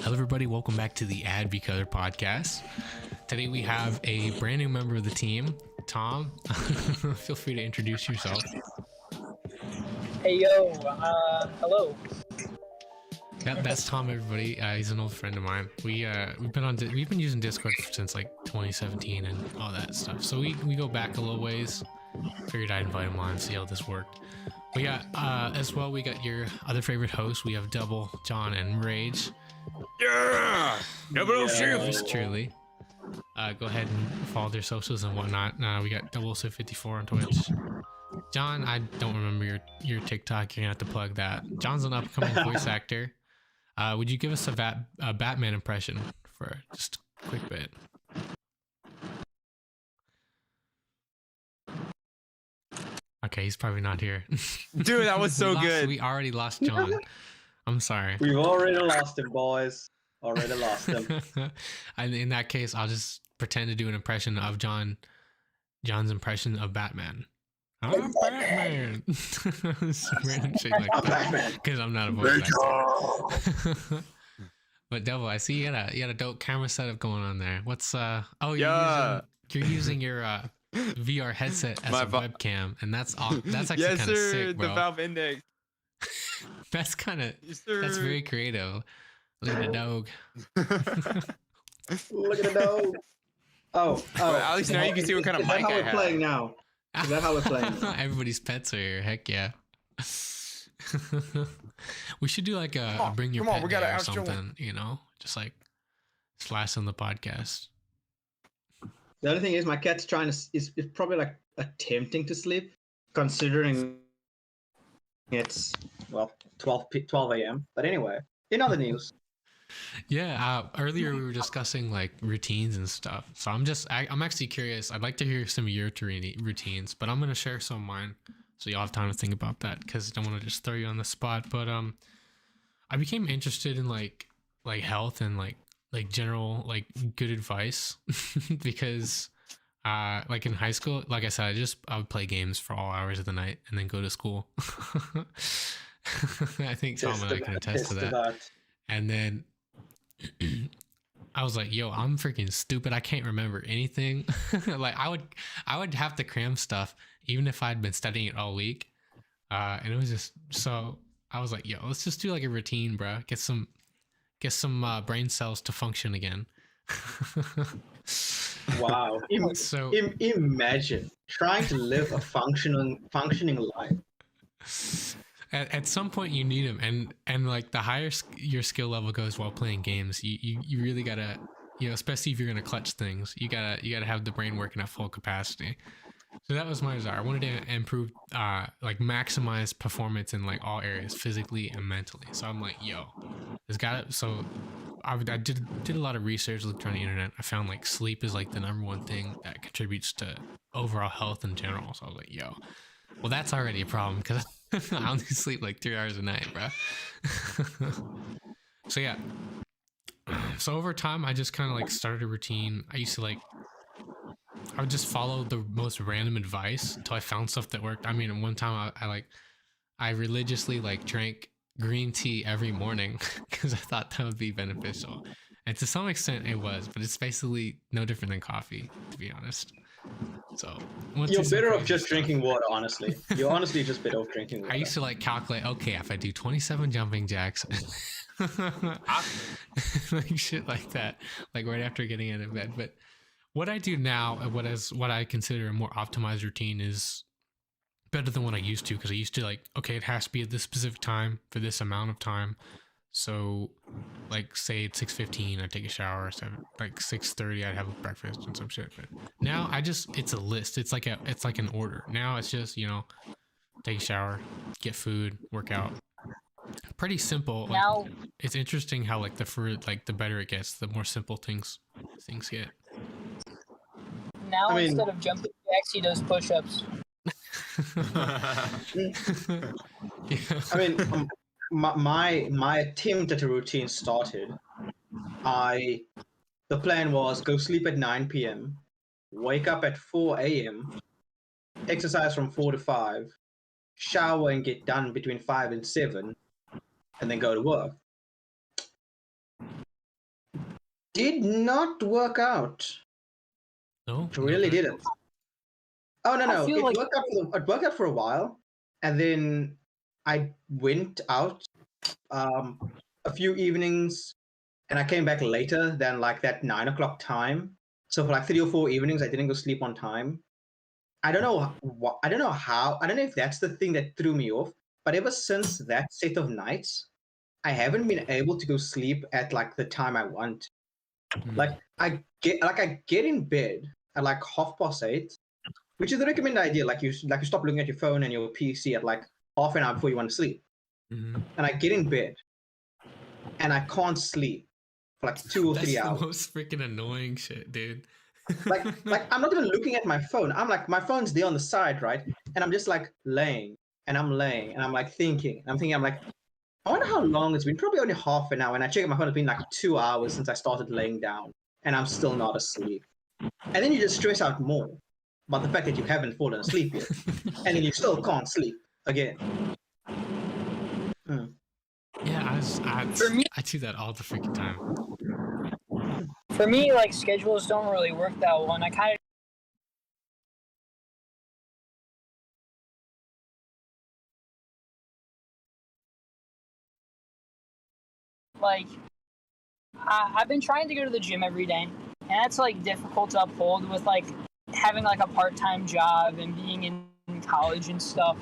Hello, everybody. Welcome back to the AdviColor podcast. Today we have a brand new member of the team, Tom. Feel free to introduce yourself. Hey yo, hello. That's Tom, everybody. He's an old friend of mine. We've been using Discord since like 2017 and all that stuff. So we go back a little ways. Figured I'd invite him on and see how this worked. We got as well. We got your other favorite hosts. We have Double, John, and Rage. Yeah, Yours truly. Go ahead and follow their socials and whatnot. We got 00754 on Twitch. John, I don't remember your TikTok. You're gonna have to plug that. John's an upcoming voice actor. Would you give us a Batman impression for just a quick bit? Okay, he's probably not here. Dude, that was so good. We already lost John. I'm sorry. We've already lost him, boys. Already lost him. And in that case, I'll just pretend to do an impression of John's impression of Batman. I'm Batman. Some random shit like that. Because I'm not a voice actor. But Devil, I see you got a dope camera setup going on there. What's you're using your VR headset as a webcam, and that's actually kind of sick, bro. The Valve Index. That's very creative. Look at the dog. Look at the dog. Oh. Well, at least now you can see what kind of mic I have. Is that how we're playing now? Is that how we're playing now? Everybody's pets are here. Heck yeah. We should do like a bring your pet day or something, you know? Just like slash on the podcast. The other thing is my cat's is probably like attempting to sleep, considering it's 12 a.m. But anyway, in other news. Yeah, earlier we were discussing like routines and stuff. So I'm actually curious. I'd like to hear some of your routines, but I'm gonna share some of mine, so you'll have time to think about that because I don't want to just throw you on the spot. But I became interested in like health and like general like good advice because like in high school, like I said, I would play games for all hours of the night and then go to school. I think Tom and I can attest to that. And then I was like, yo, I'm freaking stupid. I can't remember anything. Like I would have to cram stuff even if I'd been studying it all week. And it was just so I was like, yo, let's just do like a routine, bro. Get some brain cells to function again. Wow. So imagine trying to live a functioning life. At some point you need them, and like the higher your skill level goes while playing games, you really gotta, you know, especially if you're gonna clutch things, you gotta have the brain working at full capacity. So that was my desire. I wanted to improve, like maximize performance in like all areas, physically and mentally. So I'm like, yo, so I did a lot of research, looked on the internet. I found like sleep is like the number one thing that contributes to overall health in general. So I was like, yo, well, that's already a problem because I only sleep like 3 hours a night, bro. So yeah. So over time, I just kind of like started a routine. I would just follow the most random advice until I found stuff that worked. I mean, one time I religiously like drank green tea every morning because I thought that would be beneficial. And to some extent it was, but it's basically no different than coffee, to be honest. So you're better off just drinking water, honestly. You're honestly just better off drinking water. I used to like calculate, okay, if I do 27 jumping jacks, like shit like that, like right after getting out of bed. But what I do now, what I consider a more optimized routine is better than what I used to, because I used to like, okay, it has to be at this specific time for this amount of time. So like say it's 6:15, I take a shower, like 6:30 I'd have a breakfast and some shit. But now it's a list. It's like an order. Now it's just, you know, take a shower, get food, work out. Pretty simple. Now it's interesting how like the better it gets, the more simple things get. Now instead of jumping jacks, he does push-ups. Yeah. I mean, my attempt at a routine started. The plan was go sleep at 9 p.m., wake up at 4 a.m., exercise from 4 to 5, shower and get done between 5 and 7, and then go to work. did not work out. No, It really didn't. Oh no, I no, feel it like- worked out for a while, and then I went out a few evenings, and I came back later than like that 9 o'clock time. So for like 3 or 4 evenings, I didn't go sleep on time. I don't know what. I don't know how. I don't know if that's the thing that threw me off. But ever since that set of nights, I haven't been able to go sleep at like the time I want. Like I get in bed at like 8:30, which is the recommended idea. Like you stop looking at your phone and your PC at like half an hour before you want to sleep. Mm-hmm. And I get in bed and I can't sleep for like 2 or 3 That's hours. the most freaking annoying shit, dude. like I'm not even looking at my phone. I'm like, my phone's there on the side, right? And I'm just like laying and I'm like thinking. I'm like, I wonder how long it's been. Probably only half an hour. And I check my phone, it's been like 2 hours since I started laying down, and I'm still not asleep. And then you just stress out more about the fact that you haven't fallen asleep yet, and then you still can't sleep again. Yeah, For me- I do that all the freaking time. For me, like schedules don't really work that well, and I kind of like I've been trying to go to the gym every day, and that's like difficult to uphold with like having like a part-time job and being in college and stuff.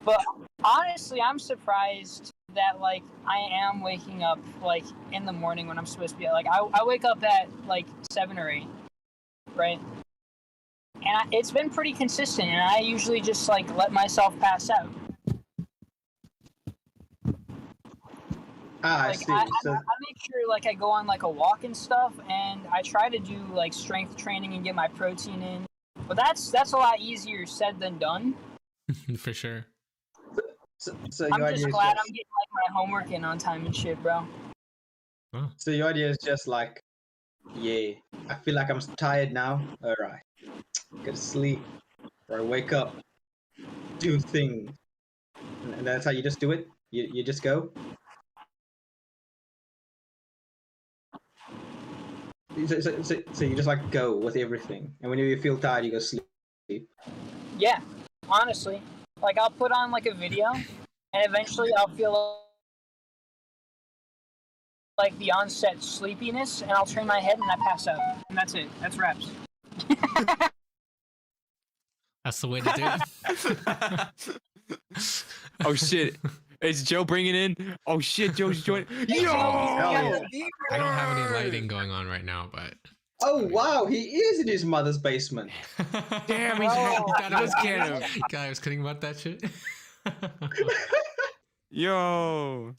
But honestly, I'm surprised that like I am waking up like in the morning when I'm supposed to be. Like I wake up at like 7 or 8, right? And it's been pretty consistent, and I usually just like let myself pass out. I Like see. I So make sure like I go on like a walk and stuff, and I try to do like strength training and get my protein in. But that's a lot easier said than done. For sure. your I'm idea just is glad just, I'm getting like my homework in on time and shit, bro. Oh. so your idea is just like, yeah, I feel like I'm tired now. All right, go to sleep, or I wake up, do things, and that's how you just do it. You just go. So you just like go with everything, and whenever you feel tired, you go sleep. Yeah, honestly, like I'll put on like a video, and eventually I'll feel like the onset sleepiness, and I'll turn my head and I pass out, and that's it. That's reps. That's the way to do it. Oh shit. Is Joe bringing in? Oh shit, Joe's joining. Hey, Yo! Joe, I don't have any lighting going on right now, but Oh wow, he is in his mother's basement. Damn, he's Bro. let's get him. God, I was kidding about that shit. Yo.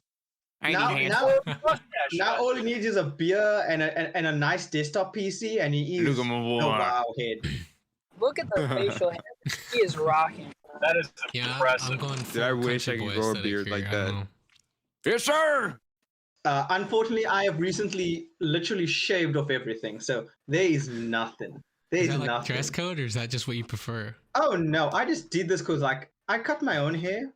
I Now, need now, hands. now, all he needs is a beer and a nice desktop PC, and he is Look at my a boy. wow head. Look at the facial hair. He is rocking. That is Yeah, impressive. I'm going Dude, I full wish I country could boy grow a aesthetic beard here, like I don't that. know. Yes, sir. Unfortunately, I have recently literally shaved off everything, so there is nothing. There Is is that like nothing. dress code, or is that just what you prefer? Oh no, I just did this because like I cut my own hair,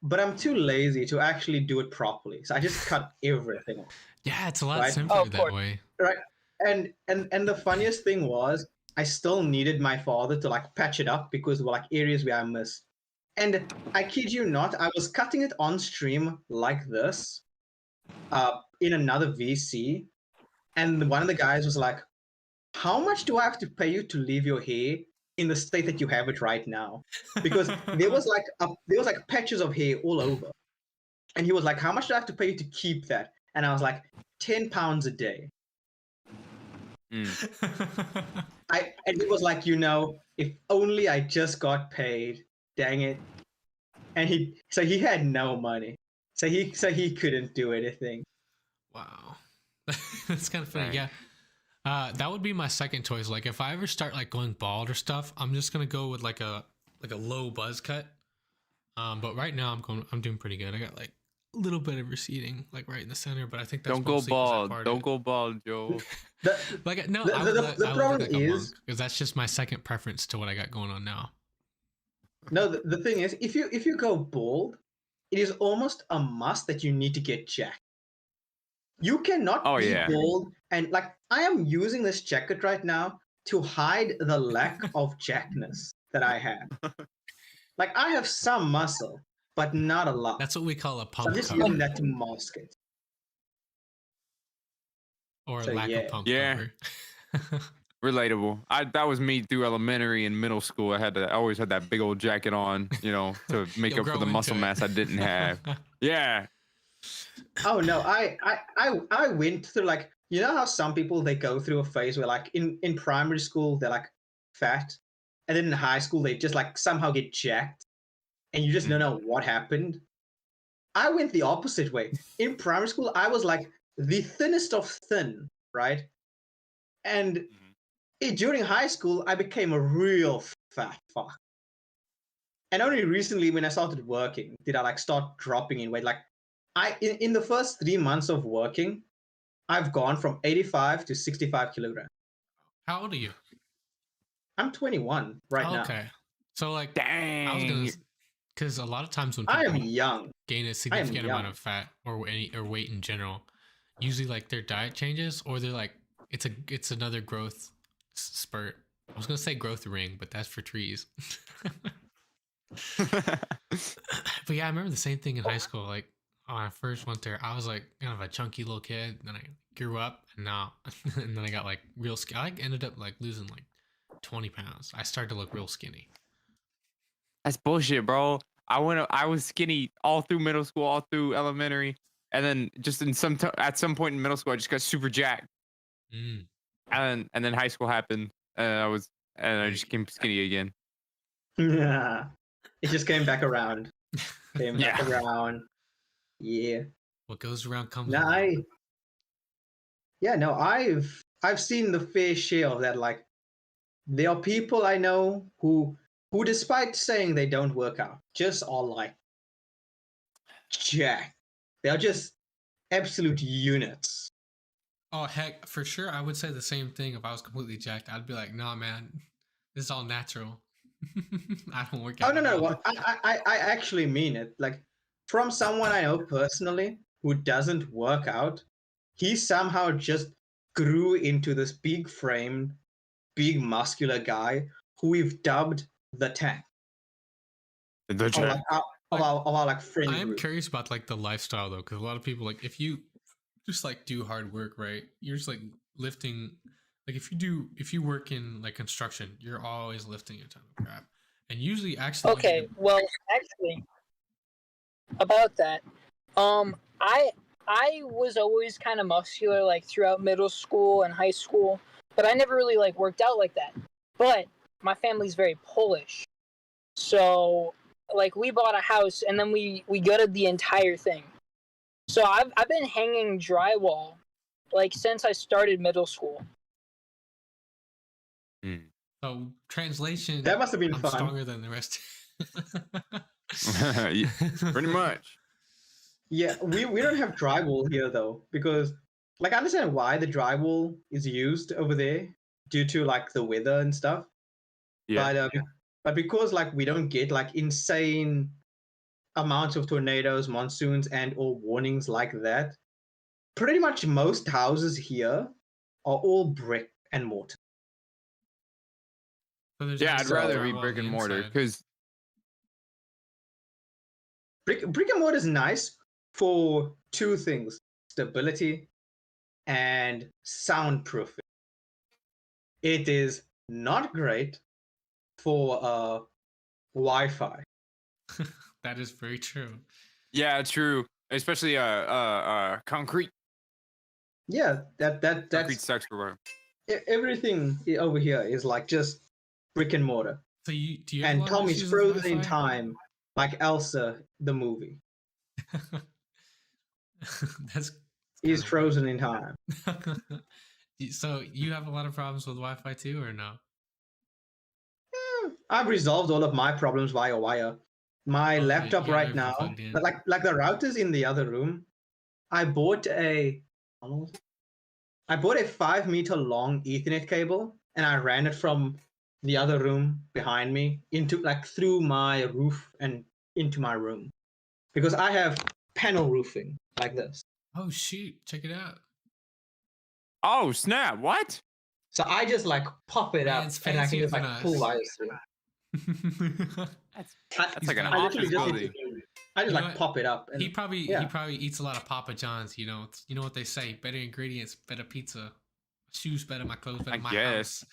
but I'm too lazy to actually do it properly, so I just cut everything off. Yeah, it's a lot Right. simpler Oh, of that course. way. Right. And the funniest thing was I still needed my father to like patch it up because there were like areas where I missed. And I kid you not, I was cutting it on stream like this, in another VC, and one of the guys was like, "How much do I have to pay you to leave your hair in the state that you have it right now?" Because there was like patches of hair all over, and he was like, "How much do I have to pay you to keep that?" And I was like, £10 a day. And he was like, if only I just got paid. Dang it. And he had no money. So he couldn't do anything. Wow. That's kind of funny. Dang. Yeah. That would be my second choice. Like if I ever start like going bald or stuff, I'm just gonna go with like a low buzz cut. But right now I'm doing pretty good. I got like a little bit of receding like right in the center, but I think that's Don't go mostly 'cause I bald. parted Don't it. go bald, Joe. Like no, The- I would, the- look- the I would problem look like a monk is- because that's just my second preference to what I got going on now. No, the thing is, if you go bald, it is almost a must that you need to get jacked. You cannot Oh, be yeah. bald. And like, I am using this jacket right now to hide the lack of jackness that I have. Like, I have some muscle, but not a lot. That's what we call a So I'm pump just cover, using that to mask it. or So, lack yeah. of pump Yeah. cover. Relatable. That was me through elementary and middle school. I always had that big old jacket on, to make You'll up for grow the muscle into it. mass I didn't have. Yeah. Oh no, I went through like, you know how some people they go through a phase where like in primary school they're like fat, and then in high school they just like somehow get jacked, and you just don't know what happened. I went the opposite way. In primary school, I was like the thinnest of thin, right? And during high school, I became a real fat fuck. And only recently, when I started working, did I like start dropping in weight. Like, in the first 3 months of working, I've gone from 85 to 65 kilograms. How old are you? I'm 21 right now. Okay, so like, I was Dang. gonna, because a lot of times when I am people young. gain a significant amount of fat or weight in general, usually like their diet changes, or they're like it's another growth spurt. I was gonna say growth ring, but that's for trees. But yeah, I remember the same thing in high school. Like when I first went there, I was like kind of a chunky little kid. Then I grew up, and now, and then I got like real skinny. I like, ended up like losing like 20 pounds. I started to look real skinny. That's bullshit, bro. I was skinny all through middle school, all through elementary, and then just at some point in middle school, I just got super jacked, Mm. and then high school happened, and I just became skinny again. Yeah. It just came back around. Came back Yeah. around. Yeah. What goes around comes No, around. I've seen the fair share of that. Like, there are people I know who despite saying they don't work out, just are like jacked. They are just absolute units. Oh heck, for sure, I would say the same thing if I was completely jacked. I'd be like, nah, man, this is all natural. I don't work out. Oh no, at no, all. what I actually mean it. Like, from someone I know personally who doesn't work out, he somehow just grew into this big framed, big muscular guy who we've dubbed the tank. The Of like our like friend I am group. curious about like the lifestyle though, because a lot of people, like, if you just like do hard work, right? You're just like lifting. Like if you work in like construction, you're always lifting a ton of crap, and usually actually Okay, well, actually, about that, I was always kind of muscular like throughout middle school and high school, but I never really like worked out like that. But my family's very Polish, so like we bought a house and then we gutted the entire thing. So I've been hanging drywall like since I started middle school. So translation, That must have been I'm fun. stronger than the rest. Yeah, pretty much. Yeah, we don't have drywall here though, because like I understand why the drywall is used over there due to like the weather and stuff. Yeah. But because like we don't get like insane amounts of tornadoes, monsoons, and or warnings like that, pretty much most houses here are all brick and mortar. So there's Yeah, I'd also rather be drywall on brick the and mortar inside. because Brick and mortar is nice for two things: stability and soundproofing. It is not great for Wi-Fi. That is very true. yeah, true. Especially concrete. Yeah, Concrete that's sucks for everything over here is like just brick and mortar. So do you have a And lot of Tommy's issues with frozen in Wi-Fi? time, like Elsa the movie. That's He's kind of frozen in time. funny. So you have a lot of problems with Wi-Fi too, or no? I've resolved all of my problems via wire. My Oh, laptop you have right everything now, plugged in. but like the routers in the other room, I bought a 5-meter long Ethernet cable and I ran it from the other room behind me into like through my roof and into my room because I have panel roofing like this. Oh shoot! Check it out. Oh snap! What? So I just like pop it up, Man's and I can fancier just than like pull us. wires through. That's I, that's like an I literally office just building. I just You know like what? pop it up, and he probably yeah. eats a lot of Papa John's. You know what they say: better ingredients, better pizza, shoes better, my clothes better, I my guess.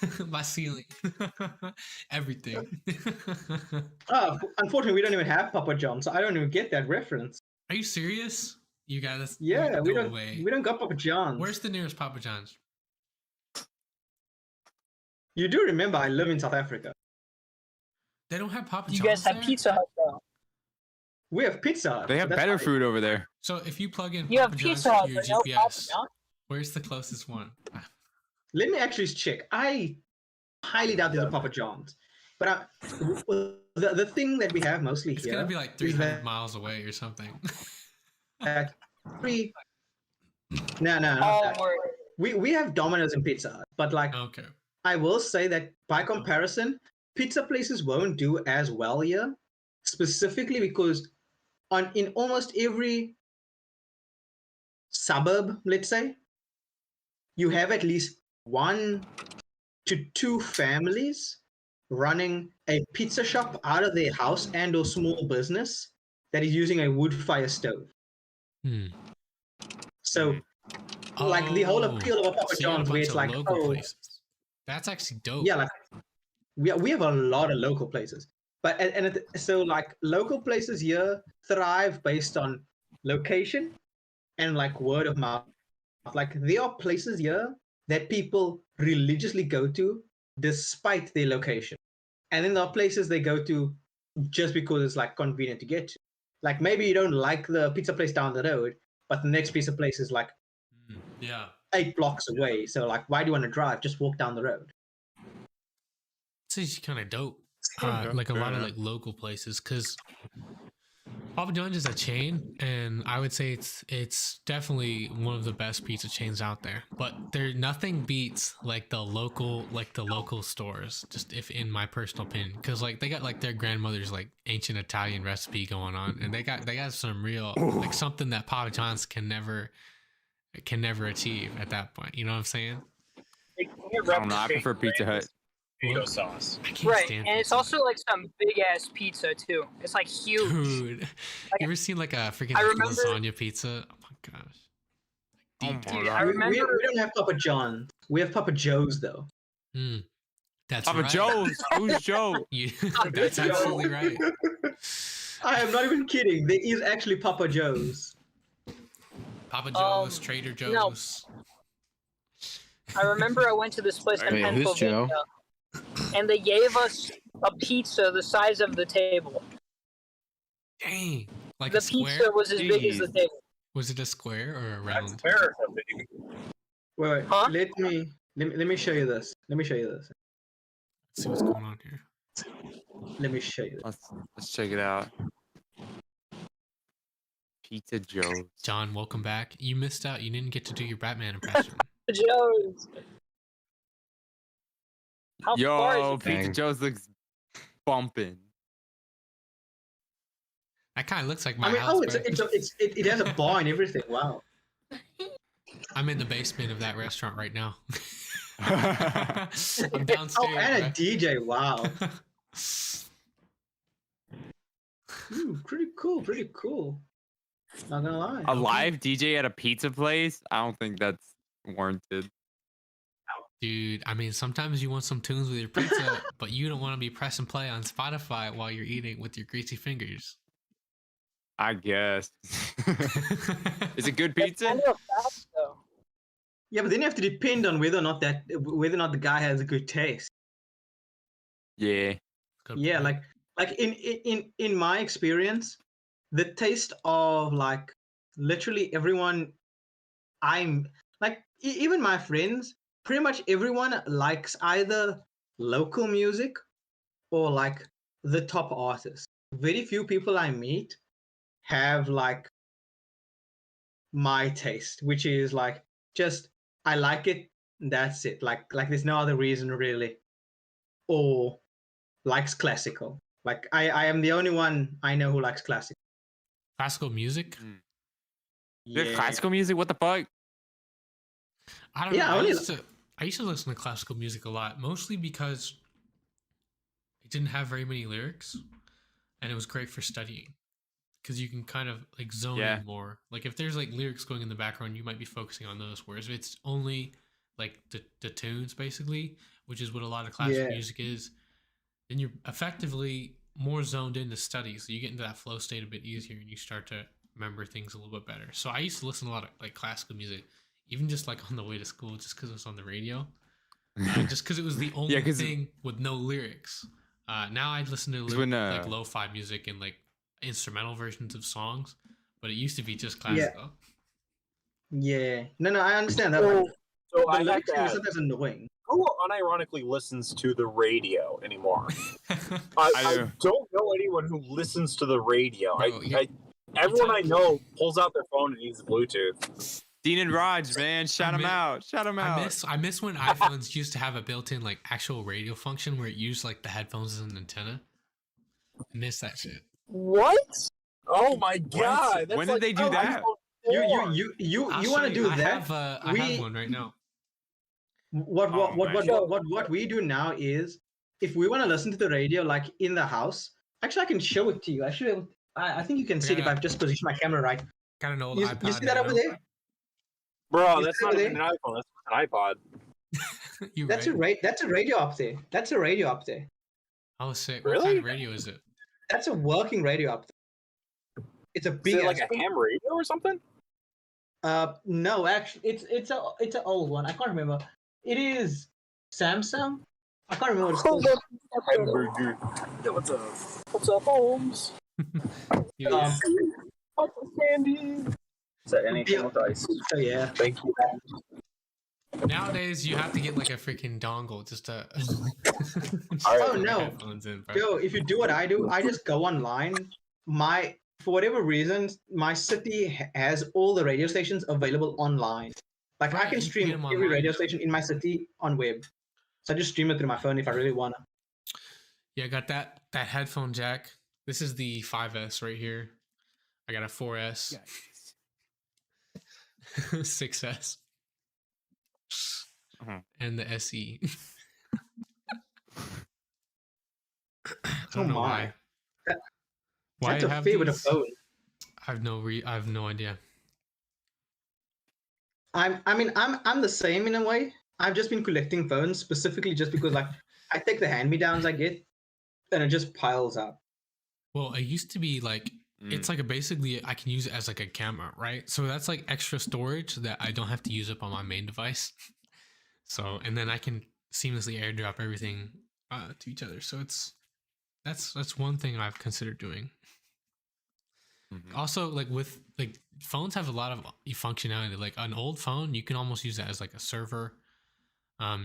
house, my ceiling, everything. Unfortunately, we don't even have Papa John, so I don't even get that reference. Are you serious? You got this? Yeah, we No don't way. we don't got Papa John's. Where's the nearest Papa John's? You do remember I live in South Africa. They don't have Papa You John's guys have there? Pizza Hut though. We have Pizza Hut. They so have that's better why- food over there. So if you plug in You have Papa John's Pizza to Hut, your but no Papa GPS, John. where's the closest one? Let me actually check. I highly doubt there's a Papa John's. But the thing that we have mostly It's here gonna be like is 300 miles away or something. that three. No, not Oh, that. word. We have Domino's and Pizza Hut, but like Okay. I will say that by comparison, pizza places won't do as well here, specifically because in almost every suburb, let's say, you have at least 1 to 2 families running a pizza shop out of their house and or small business that is using a wood fire stove. Hmm. So like the whole appeal of a Papa so you got John's a where bunch it's of like, local oh, places. That's actually dope. yeah, like we have a lot of local places, but so like local places here thrive based on location and like word of mouth. Like there are places here that people religiously go to despite their location, and then there are places they go to just because it's like convenient to get to. Like maybe you don't like the pizza place down the road, but the next pizza place is like Yeah. 8 blocks away. So like, why do you want to drive? Just walk down the road. It's actually kind of dope. Yeah, Like a lot of yeah. like local places, because Papa John's is a chain, and I would say it's definitely one of the best pizza chains out there. But there nothing beats like the local stores. Just if in my personal opinion, because like they got like their grandmother's like ancient Italian recipe going on, and they got some real like something that Papa John's can never achieve at that point. You know what I'm saying? I don't know. I prefer Pizza Hut. Tomato sauce. I can't Right, stand and it's pizza. also like some big ass pizza too. It's like huge. Dude, you ever seen like a freaking I like, remember- lasagna pizza? Oh my gosh. Oh Deep my dish. Dude, I God. remember. We don't have Papa John's. We have Papa Joe's though. Mm, that's Papa right. Joe's. Who's Joe? You, that's Joe. absolutely right. I am not even kidding. There is actually Papa Joe's. Papa Joe's, Um, Trader no. Joe's. I remember I went to this place in Wait, who's Pennsylvania, and they gave us a pizza the size of the table. Dang. Like The a square? pizza was as big as the Jeez. table. Was it a square or a That's round? fair. Something. Wait, Huh? let me show you this. Let me show you this. Let's see what's going on here. Let me show you this. Let's check it out. Pizza Joe's. John, welcome back. You missed out. You didn't get to do your Batman impression. Joe's. How far Yo, is it? Pizza Dang. Joe's looks bumping. That kind of looks like my I mean, house. oh, bro. it has a bar and everything. Wow. I'm in the basement of that restaurant right now. I'm Oh, downstairs. and a bro. DJ. Wow. Pretty cool. Pretty cool. Not gonna lie. A live DJ at a pizza place? I don't think that's warranted. Dude, I mean, sometimes you want some tunes with your pizza, but you don't want to be pressing play on Spotify while you're eating with your greasy fingers. I guess. Is it good pizza? Kind of fast, though. Yeah, but then you have to depend on whether or not the guy has a good taste. Yeah. Good Yeah, point. like in my experience, the taste of like literally everyone I'm like even my friends, pretty much everyone likes either local music or like the top artist. Very few people I meet have like my taste, which is like just I like it, that's it. Like there's no other reason really. Or likes classical. Like I am the only one I know who likes classical. Classical music? Mm. The classical music? What the fuck? I don't Yeah, know. I I used to listen to classical music a lot, mostly because it didn't have very many lyrics, and it was great for studying because you can kind of like zone Yeah. in more. Like if there's like lyrics going in the background, you might be focusing on those. Whereas if it's only like the tunes, basically, which is what a lot of classical Yeah. music is, then you're effectively more zoned into study. So you get into that flow state a bit easier, and you start to remember things a little bit better. So I used to listen to a lot of like classical music, even just like on the way to school, just because it was on the radio. Just because it was the only 'cause- thing with no lyrics. Now I listen to 'Cause when, like lo-fi music and like instrumental versions of songs, but it used to be just classical. Yeah. No, I understand that. So, Like, so the I have lyrics to are ask, sometimes annoying. who unironically listens to the radio anymore? I I do. don't know anyone who listens to the radio. Bro, Everyone I It's- know pulls out their phone and uses Bluetooth. Dean and Raj, man, shout them out. Shout them out. I miss when iPhones used to have a built-in like actual radio function where it used like the headphones as an antenna. I miss that shit. What? Oh my god! That's When did they do that? You I'll want show to do I that? Have, I have one right now. What we do now is, if we want to listen to the radio like in the house, actually I can show it to you. I think you can see it if Yeah. I've just positioned my camera right. Got an old You iPod. see that over there? Bro, You that's see not over even an iPhone. That's an iPod. there? You That's right. That's a radio up there. That's a radio up there. Oh, sick. What Really? kind of radio is it? That's a working radio up there. It's a Is big it like ass a ham radio or something? No, actually, it's an old one. I can't remember. It is Samsung. I can't remember what it's called. Hamburger. Yeah, what's up? What's up, Holmes? Yeah. What's up, Sandy? Is that anything Yeah. with ice? So yeah. Thank you. Nowadays, you have to get like a freaking dongle just to. Oh, put your no. headphones in, bro. Yo, if you do what I do, I just go online. For whatever reasons, my city has all the radio stations available online. Like I Right, can you can stream get 'em every online. radio station in my city on web. So I just stream it through my phone if I really wanna. Yeah, I got that headphone jack. This is the 5S right here. I got a 4S, 6S, Mhm. and the SE. I Oh don't know my. why. Why That's I a have favorite these? phone. I have no idea. I'm the same in a way. I've just been collecting phones specifically just because like I take the hand-me-downs I get and it just piles up. Well, it used to be like it's like basically I can use it as like a camera, right? So that's like extra storage that I don't have to use up on my main device. So and then I can seamlessly airdrop everything to each other. So that's one thing I've considered doing. Mhm. Also, like with like phones have a lot of functionality. Like an old phone, you can almost use that as like a server.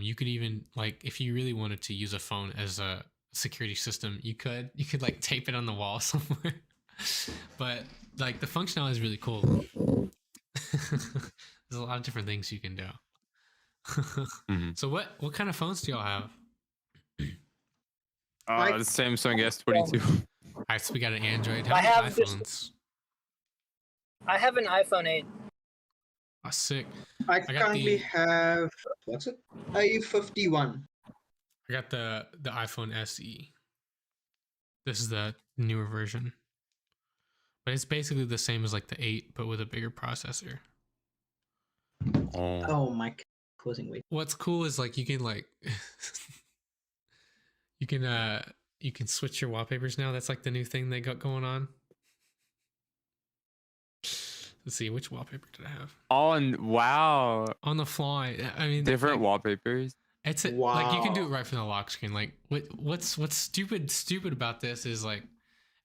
You could even like if you really wanted to use a phone as a security system, you could like tape it on the wall somewhere. But like the functionality is really cool. There's a lot of different things you can do. Mhm. So what kind of phones do y'all have? The Samsung S22. All right, so we got an Android. How I many have this- iPhones? I have an iPhone 8. Oh, sick. I got currently the- have what's it? A 51. I got the iPhone SE. This is the newer version. But it's basically the same as like the 8, but with a bigger processor. Oh. Oh my causing weight. What's cool is like you can like you can switch your wallpapers now. That's like the new thing they got going on. Let's see, which wallpaper did I have? Wow. On the fly. I mean Different like, wallpapers. It's like you can do it Wow. right from the lock screen. Like what's stupid about this is like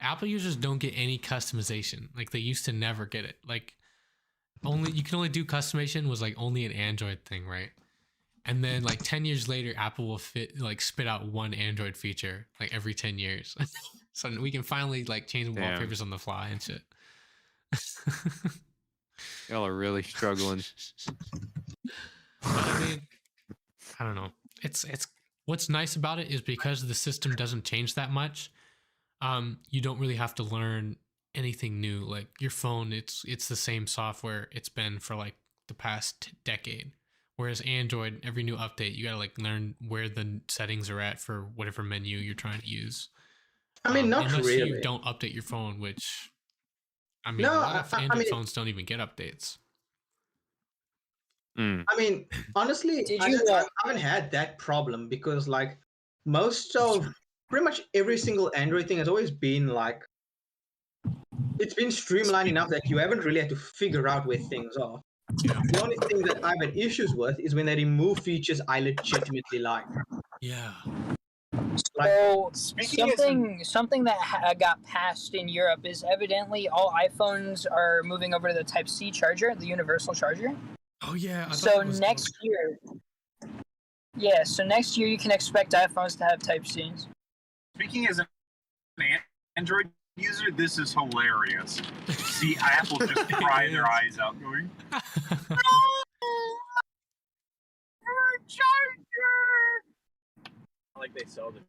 Apple users don't get any customization. Like they used to never get it. Like you can only do customization was like only an Android thing, right? And then like 10 years later, Apple will spit out one Android feature like every 10 years. So we can finally like change Damn. wallpapers on the fly and shit. Y'all are really struggling. But I mean, I don't know. It's what's nice about it is because the system doesn't change that much. You don't really have to learn anything new. Like your phone, it's the same software it's been for like the past decade. Whereas Android, every new update, you gotta like learn where the settings are at for whatever menu you're trying to use. I mean, not Unless really. you don't update your phone, which I mean, No, a lot of I Android mean, phones don't even get updates. Mm. I mean, honestly, Did I, you? I haven't had that problem because, like, most of pretty much every single Android thing has always been like, it's been streamlined enough that you haven't really had to figure out where things are. Yeah. The only thing that I've had issues with is when they remove features I legitimately like. Yeah. Like, So Speaking as an- something that got passed in Europe is evidently all iPhones are moving over to the Type C charger, the universal charger. Oh yeah. I thought So that was next year, yeah. So next year you can expect iPhones to have Type C. Speaking as an Android user, this is hilarious. See Apple just cry their eyes out, going, like they sell the.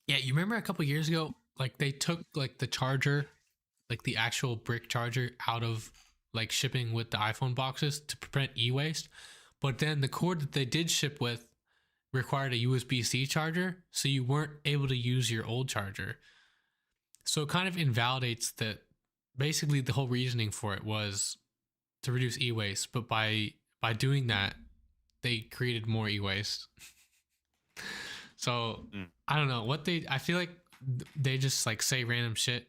Yeah, you remember a couple years ago, like they took like the charger, like the actual brick charger, out of like shipping with the iPhone boxes to prevent e-waste. But then the cord that they did ship with required a USB-C charger, so you weren't able to use your old charger. So it kind of invalidates that. Basically, the whole reasoning for it was to reduce e-waste, but by doing that, they created more e-waste. So I don't know what they. I feel like they just like say random shit,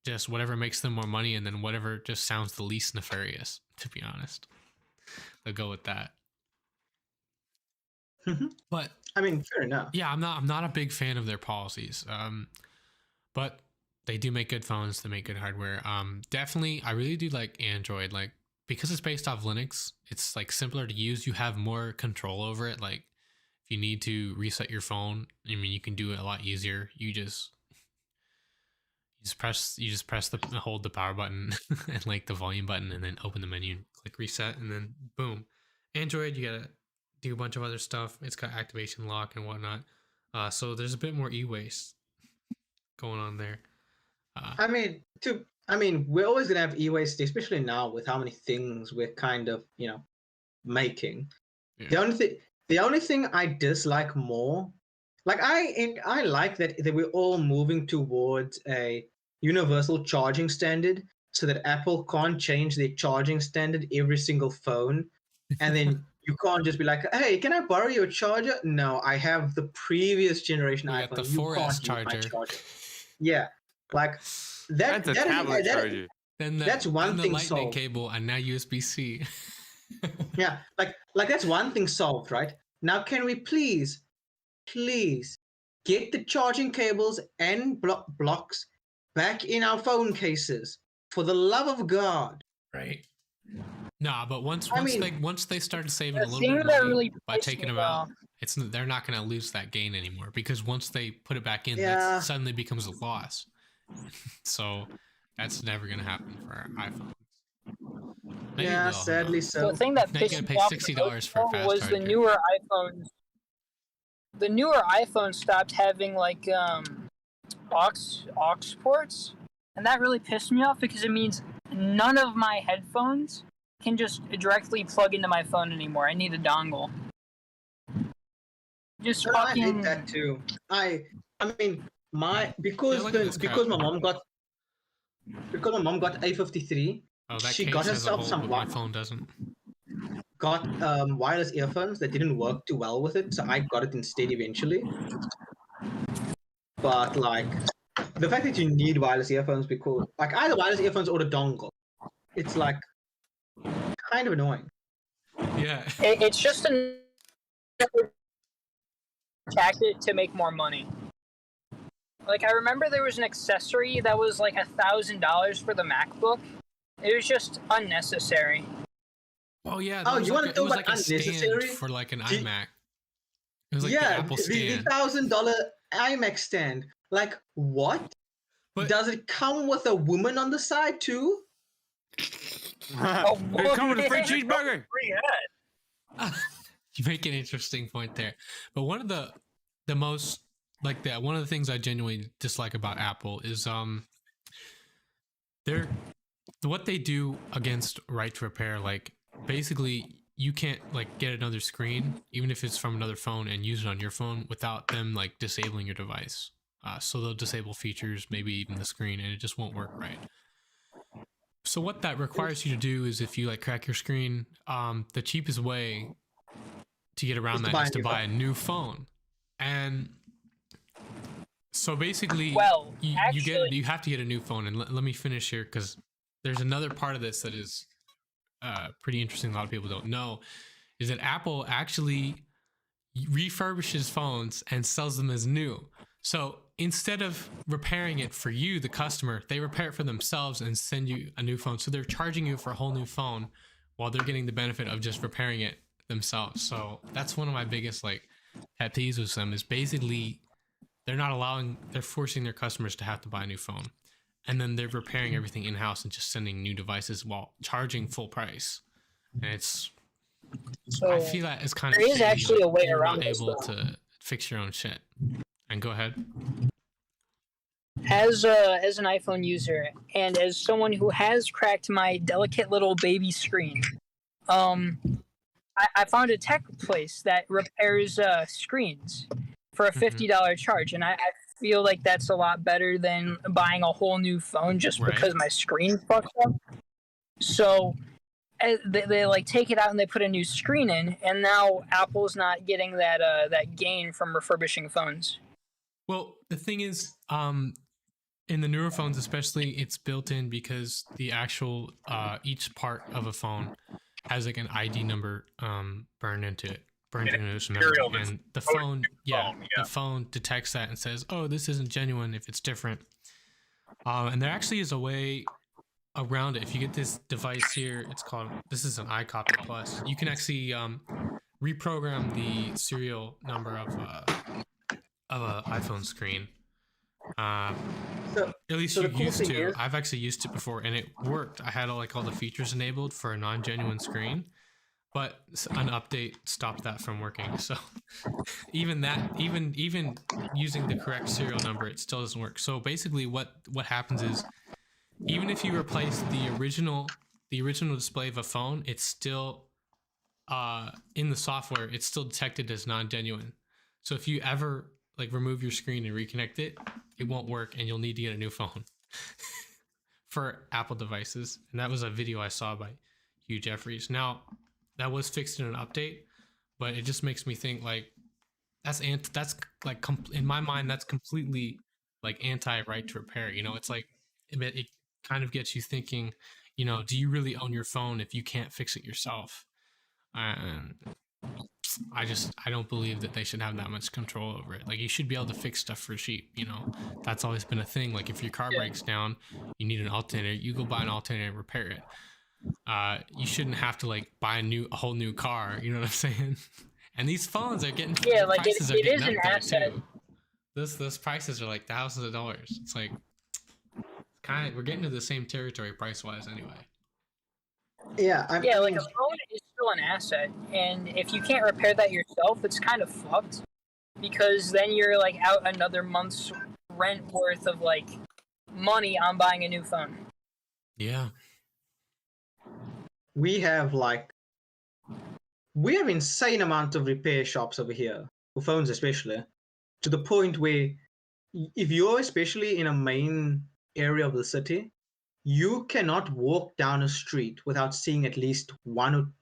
just whatever makes them more money, and then whatever just sounds the least nefarious. To be honest, they'll go with that. But I mean, fair enough. yeah, I'm not a big fan of their policies. But they do make good phones. They make good hardware. Definitely, I really do like Android. Like because it's based off Linux, it's like simpler to use. You have more control over it. Like if you need to reset your phone, I mean, you can do it a lot easier. You just press the hold the power button and like the volume button, and then open the menu, click reset, and then boom. Android, you gotta do a bunch of other stuff. It's got activation lock and whatnot. So there's a bit more e-waste going on there. I mean, we're always gonna have e-waste, especially now with how many things we're kind of, making. Yeah. The only thing I dislike more, like I like that we're all moving towards a universal charging standard, so that Apple can't change their charging standard every single phone, and then you can't just be like, "Hey, can I borrow your charger?" No, I have the previous generation We got iPhone. the You 4S can't use my charger. charger. Yeah, like that. That's a tablet that- charger. Then That's one the thing lightning solved. cable and now USB-C. Yeah, like that's one thing solved, right? Now, can we please get the charging cables and blocks back in our phone cases? For the love of God! Right. Nah, but once I mean, once they started saving The a little thing bit of that money really by pissed taking me them out, off- they're not going to lose that gain anymore, because once they put it back in, Yeah. that suddenly becomes a loss. So that's never going to happen for our iPhones. Maybe it yeah, will, who sadly knows? so. The thing that Now you pissed gotta me pay off $60 for a fast was charger. the newer iPhones. The newer iPhones stopped having like aux ports, and that really pissed me off because it means none of my headphones can just directly plug into my phone anymore. I need a dongle. Just No, I fucking. hate that too. I mean, because look at this crap. my mom got A53. Oh, that She case got has a herself hole, some but my phone doesn't. got wireless earphones that didn't work too well with it, so I got it instead eventually. But like the fact that you need wireless earphones because like either wireless earphones or the dongle, it's like kind of annoying. Yeah. It's just a tactic to make more money. Like I remember there was an accessory that was like $1,000 for the MacBook. It was just unnecessary. Oh yeah. Oh, there was you like wanna it talk was about like a stand unnecessary? for like an Do you- iMac. It was like yeah, the Apple the stand. $1,000 iMac stand. Like what? But- Does it come with a woman on the side too? They come with a free cheeseburger. Free head. You make an interesting point there. But one of the most like that one of the things I genuinely dislike about Apple is they're what they do against right to repair, like basically you can't like get another screen even if it's from another phone and use it on your phone without them like disabling your device. So they'll disable features, maybe even the screen, and it just won't work right. So what that requires you to do is, if you like crack your screen, the cheapest way to get around that is to buy a new phone. And so basically, Well, you actually- you have to get a new phone. And let me finish here, because there's another part of this that is pretty interesting. A lot of people don't know is that Apple actually refurbishes phones and sells them as new. So instead of repairing it for you, the customer, they repair it for themselves and send you a new phone. So they're charging you for a whole new phone while they're getting the benefit of just repairing it themselves. So that's one of my biggest like pet peeves with them, is basically they're forcing their customers to have to buy a new phone. And then they're repairing everything in-house and just sending new devices while charging full price. And it's, So I feel that it's kind of there is shady, actually like, a way you're around not this, able though. to fix your own shit. And go ahead. as an iPhone user and as someone who has cracked my delicate little baby screen, I found a tech place that repairs screens for a $50 charge, and I feel like that's a lot better than buying a whole new phone just Right. because my screen fucked up. So they like take it out and they put a new screen in, and now Apple's not getting that gain from refurbishing phones. Well, the thing is, in the newer phones especially, it's built in because the actual each part of a phone has like an ID number burned into its memory, material that's and the coded phone, in the yeah, phone, yeah. the phone detects that and says, "Oh, this isn't genuine if it's different." And there actually is a way around it. If you get this device here, this is an iCopy Plus. You can actually reprogram the serial number of a iPhone screen. So, At least so you the cool used thing to. is, I've actually used it before, and it worked. I had all the features enabled for a non-genuine screen, but an update stopped that from working. So even using the correct serial number, it still doesn't work. So basically, what happens is, even if you replace the original display of a phone, it's still in the software, it's still detected as non-genuine. So if you ever like remove your screen and reconnect it, it won't work, and you'll need to get a new phone for Apple devices. And that was a video I saw by Hugh Jeffries. Now that was fixed in an update, but it just makes me think like that's like in my mind that's completely like anti right to repair. You know, it's like it kind of gets you thinking, you know, do you really own your phone if you can't fix it yourself? And I don't believe that they should have that much control over it. Like, you should be able to fix stuff for cheap, you know. That's always been a thing. Like, if your car breaks down, you need an alternator, you go buy an alternator and repair it. You shouldn't have to like buy a whole new car, you know what I'm saying? And these phones are getting Like prices it are getting is up an there asset. too. Those prices are like thousands of dollars. It's like we're getting to the same territory price wise anyway. yeah, I Like mean, a phone is still an asset, and if you can't repair that yourself, it's kind of fucked, because then you're like out another month's rent worth of like money on buying a new phone. Yeah. we have insane amount of repair shops over here for phones, especially to the point where if you're especially in a main area of the city, you cannot walk down a street without seeing at least one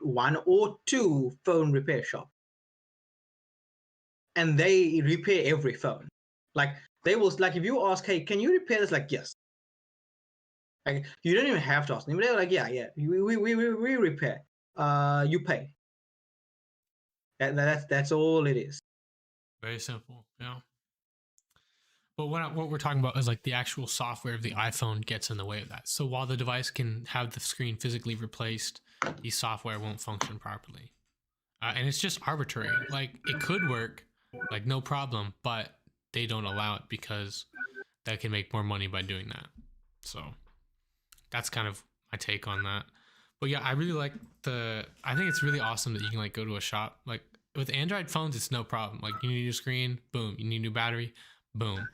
or two phone repair shops, and they repair every phone. Like, they will, like, if you ask, hey, can you repair this, like, yes. Like, you don't even have to ask them. They're like, yeah, we repair. You pay. That's all it is. Very simple. Yeah. But what we're talking about is like the actual software of the iPhone gets in the way of that. So while the device can have the screen physically replaced, the software won't function properly. And it's just arbitrary. Like, it could work, like no problem, but they don't allow it because they can make more money by doing that. So that's kind of my take on that. But yeah, I really like I think it's really awesome that you can like go to a shop. Like with Android phones, it's no problem. Like, you need a new screen, boom. You need a new battery, boom.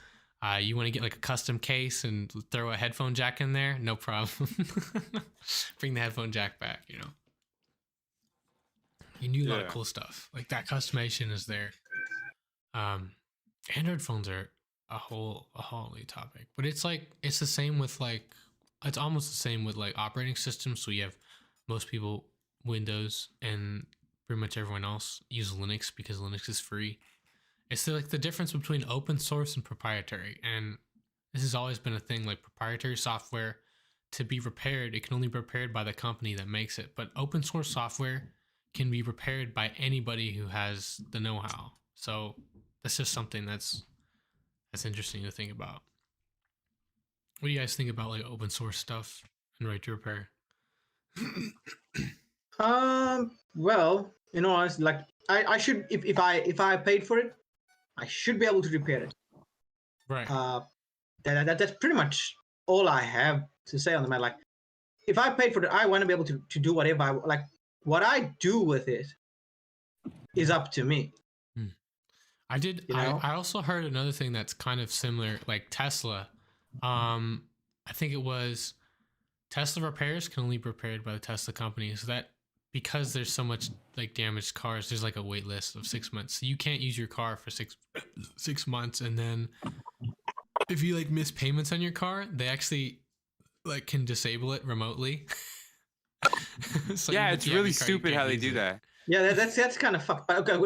You want to get like a custom case and throw a headphone jack in there? No problem. Bring the headphone jack back, you know. You need a lot of Yeah. cool stuff. Like that customization is there. Android phones are a whole new topic. But it's like it's the same with like it's almost the same with like operating systems. So you have most people Windows and pretty much everyone else use Linux because Linux is free. It's like the difference between open source and proprietary. And this has always been a thing, like proprietary software to be repaired, it can only be repaired by the company that makes it. But open source software can be repaired by anybody who has the know-how. So that's just something that's interesting to think about. What do you guys think about like open source stuff and right to repair? Well, you know, I was like, I should if I paid for it, I should be able to repair it. Right. That's pretty much all I have to say on the matter. Like, if I paid for it, I want to be able to do whatever I like. What I do with it is up to me. I did. You know? I also heard another thing that's kind of similar, like Tesla. I think it was Tesla repairs can only be repaired by the Tesla company. So that because there's so much like damaged cars, there's like a wait list of 6 months. So you can't use your car for six months, and then if you like miss payments on your car, they actually like can disable it remotely. So Yeah, even it's if you have really your car, you stupid can't how they use do it. that. Yeah, that's kind of fucked. But okay,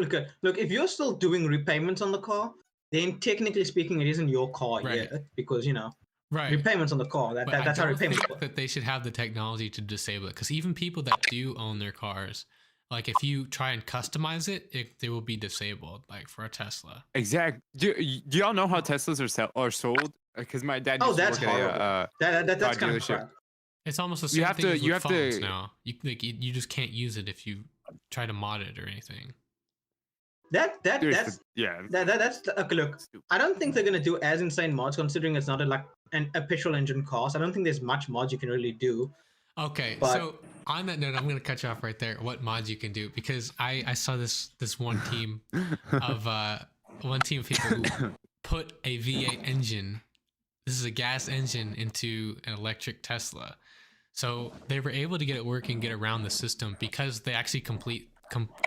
look, if you're still doing repayments on the car, then technically speaking, it isn't your car Right. yet because you know Right. repayments on the car. But That's I how don't repayments think work. that they should have the technology to disable it, because even people that do own their cars, like if you try and customize it, they will be disabled. Like for a Tesla. Exactly. Do y'all know how Teslas are sold? Because my dad Oh, used to that's work horrible. at That's car kind of dealership. crap. It's almost the You same have thing to- as you with have to- phones now. You just can't use it if you try to mod it or anything. There's That's the- yeah. that's okay. Look, Stupid. I don't think they're gonna do as insane mods considering it's not a petrol engine car. So I don't think there's much mods you can really do. Okay, But- so on that note, I'm gonna cut you off right there. What mods you can do, because I saw this one team of people who put a V8 engine. This is a gas engine into an electric Tesla. So they were able to get it working, get around the system because they actually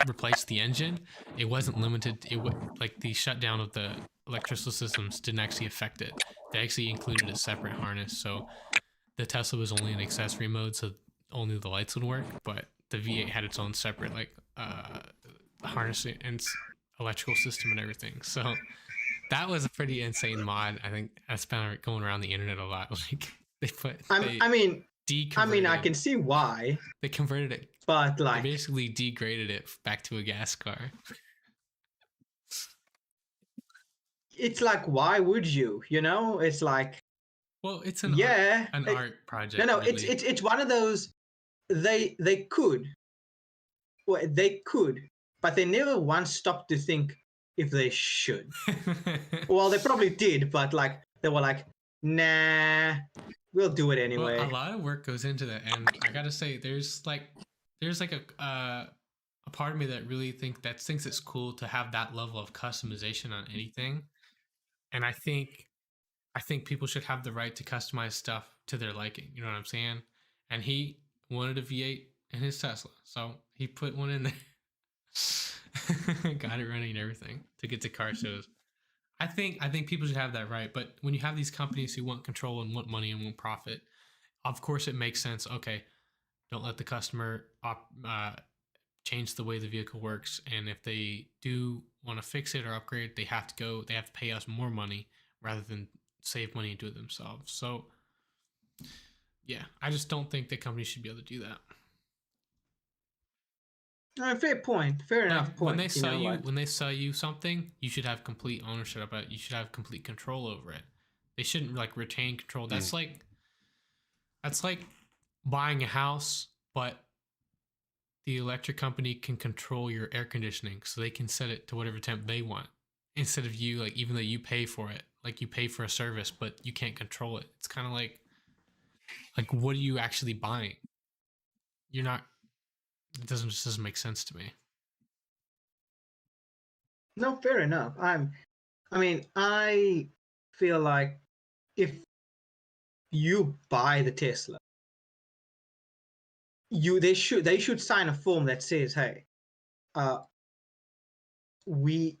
replaced the engine. It wasn't limited. Like the shutdown of the electrical systems didn't actually affect it. They actually included a separate harness. So the Tesla was only in accessory mode, so only the lights would work. But the V8 had its own separate like harness and electrical system and everything. So that was a pretty insane mod. I think that's been going around the internet a lot. Like they put. I mean, I can see why, They converted it. but They like, basically degraded it back to a gas car. it's like, why would you? You know, it's like, Well, it's an yeah, art project. no, really. it's one of those. They could, well, they could, but they never once stopped to think if they should. Well, they probably did, but like they were like, nah, we'll do it anyway. Well, a lot of work goes into that, and I gotta say, there's like a part of me that really thinks it's cool to have that level of customization on anything, and I think people should have the right to customize stuff to their liking. You know what I'm saying? And he wanted a V8 in his Tesla, so he put one in there, got it running and everything to get to car shows. I think people should have that right, but when you have these companies who want control and want money and want profit, of course it makes sense. Okay, don't let the customer change the way the vehicle works, and if they do want to fix it or upgrade, they have to pay us more money rather than save money and do it themselves. So yeah, I just don't think that companies should be able to do that. Fair point. Fair enough Like, point. when they sell you something, you should have complete ownership of it. You should have complete control over it. They shouldn't like retain control. That's like buying a house, but the electric company can control your air conditioning, so they can set it to whatever temp they want instead of you. Like, even though you pay for it, like you pay for a service, but you can't control it. It's kind of like what are you actually buying? You're not. It just doesn't make sense to me. No, fair enough. I feel like if you buy the Tesla, they should sign a form that says, "Hey, uh, we."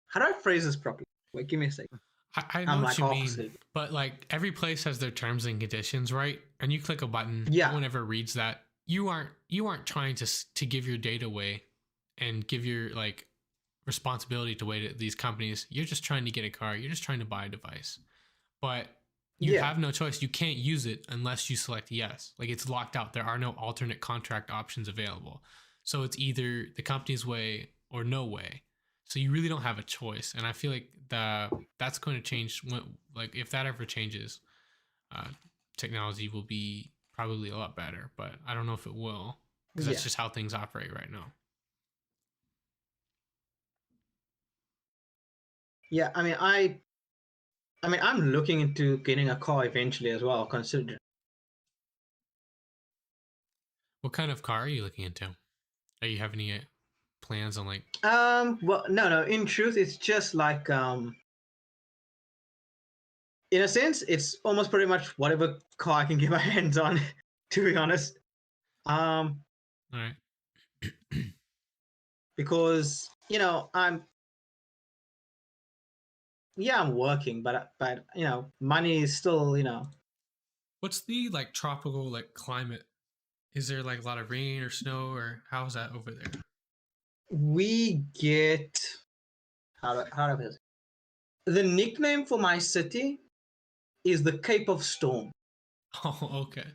How do I phrase this properly? Wait, give me a second. I know I'm what like you half mean, asleep. but like every place has their terms and conditions, right? And you click a button, Yeah. no one ever reads that. You aren't trying to give your data away and give your like responsibility to away to these companies. You're just trying to get a car. You're just trying to buy a device, but you Yeah. have no choice. You can't use it unless you select yes. Like it's locked out. There are no alternate contract options available. So it's either the company's way or no way. So you really don't have a choice. And I feel like that's going to change when, like if that ever changes, uh, technology will be probably a lot better, but I don't know if it will because Yeah. that's just how things operate right now. Yeah. I mean, I'm looking into getting a car eventually as well. Consider. What kind of car are you looking into? Are you have any plans on like? Well, no. In truth, it's just like in a sense, it's almost pretty much whatever car I can get my hands on. To be honest, um, All right. because I'm working, but money is still What's the like tropical like climate? Is there like a lot of rain or snow or how's that over there? we get how do I put it? The nickname for my city is the Cape of Storm. Oh, okay.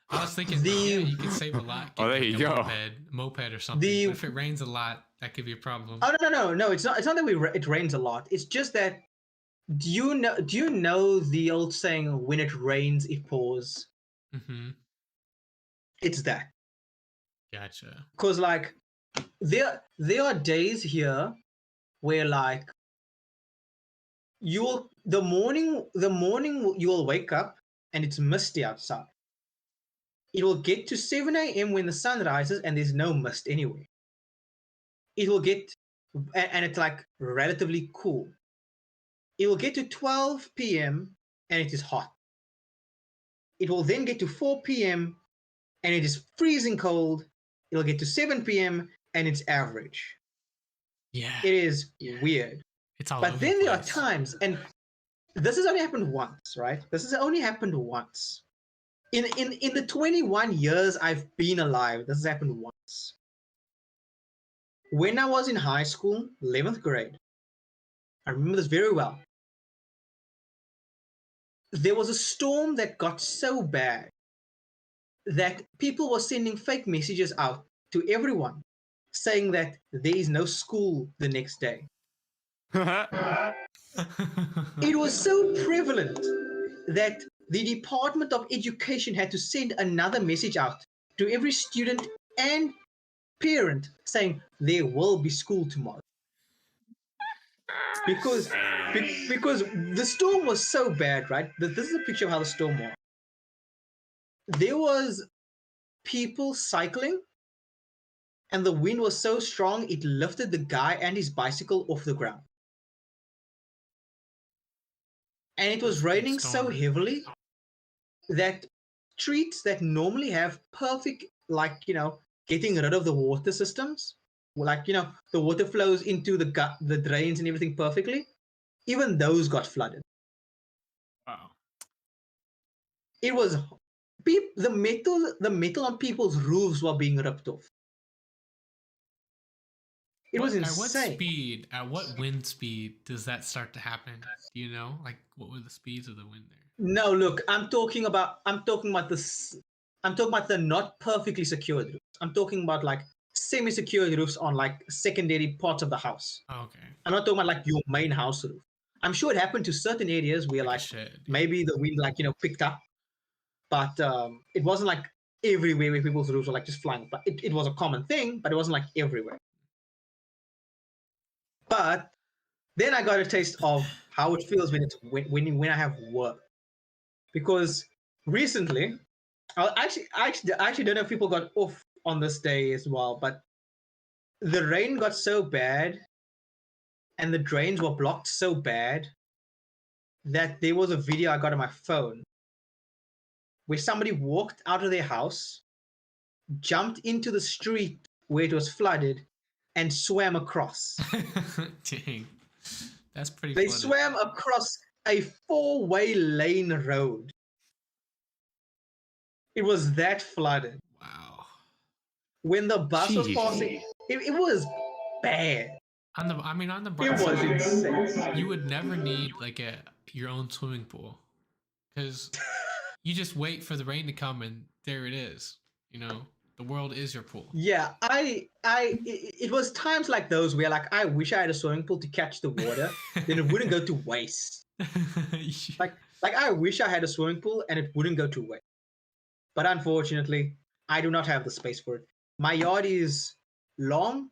I was thinking, The yeah, you could save a lot Oh, getting there like you a go. moped or something. the But if it rains a lot, that could be a problem. Oh, no, it's not that it rains a lot. It's just that do you know the old saying, when it rains it pours? Mm-hmm. It's that. Gotcha. Because like there are days here where like the morning you'll wake up and it's misty outside. It will get to 7 a.m. when the sun rises and there's no mist anywhere. It will get and it's like relatively cool. It will get to 12 p.m. and it is hot. It will then get to 4 p.m. and it is freezing cold. It'll get to 7 p.m. and it's average. Yeah. It is weird. It's all But over then the there are place. times, and this has only happened once, right? This has only happened once. In the 21 years I've been alive, this has happened once. When I was in high school, 11th grade, I remember this very well. There was a storm that got so bad that people were sending fake messages out to everyone saying that there is no school the next day. It was so prevalent that the Department of Education had to send another message out to every student and parent saying there will be school tomorrow. Because because the storm was so bad, right? This is a picture of how the storm was. There was people cycling, and the wind was so strong it lifted the guy and his bicycle off the ground. And it was That's a big raining so storm. heavily that streets that normally have perfect, like, getting rid of the water systems, like, the water flows into the drains and everything perfectly, even those got flooded. Wow. It was the metal on people's roofs were being ripped off. It was At what insane. speed, at what wind speed does that start to happen? Do you know? Like, what were the speeds of the wind there? No, look, I'm talking about the not perfectly secured roofs. I'm talking about like semi-secured roofs on like secondary parts of the house. Oh, okay. I'm not talking about like your main house roof. I'm sure it happened to certain areas where Like a like shed. Yeah. maybe the wind like picked up, but it wasn't like everywhere where people's roofs were like just flying. But it was a common thing, but it wasn't like everywhere. But then I got a taste of how it feels when I have work, because recently, I actually don't know if people got off on this day as well, but the rain got so bad and the drains were blocked so bad that there was a video I got on my phone where somebody walked out of their house, jumped into the street where it was flooded, and swam across. Dang, that's pretty. They flooded. swam across a 4-way lane road. It was that flooded. Wow. When the bus was Jeez. passing, it was bad. On the It bright was side, insane. you would never need like your own swimming pool, because you just wait for the rain to come and there it is. You know, the world is your pool. Yeah, it was times like those where like I wish I had a swimming pool to catch the water, then it wouldn't go to waste. Like I wish I had a swimming pool and it wouldn't go to waste. But unfortunately, I do not have the space for it. My yard is long,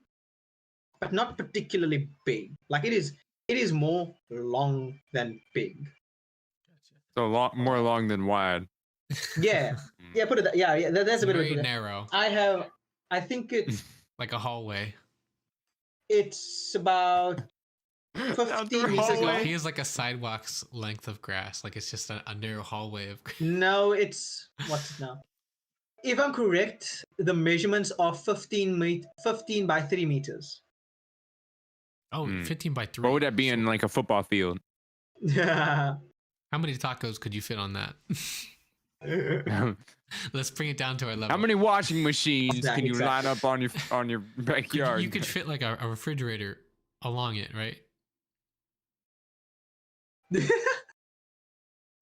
but not particularly big. Like it is more long than big. So more long than wide. Yeah, yeah. Put it. Yeah. That's a bit of very it. narrow, I think it's like a hallway. about Outdoor 15 meters hallway. long. He has like a sidewalk's length of grass. Like it's just a narrow hallway of. No, it's what's it now? If I'm correct, the measurements are 15 by 3 meters. Oh, Hmm. 15 by 3. What would that be in like a football field? How many tacos could you fit on that? Let's bring it down to our level. How many washing machines can you Exactly. line up on your backyard? You could fit like a refrigerator along it, right?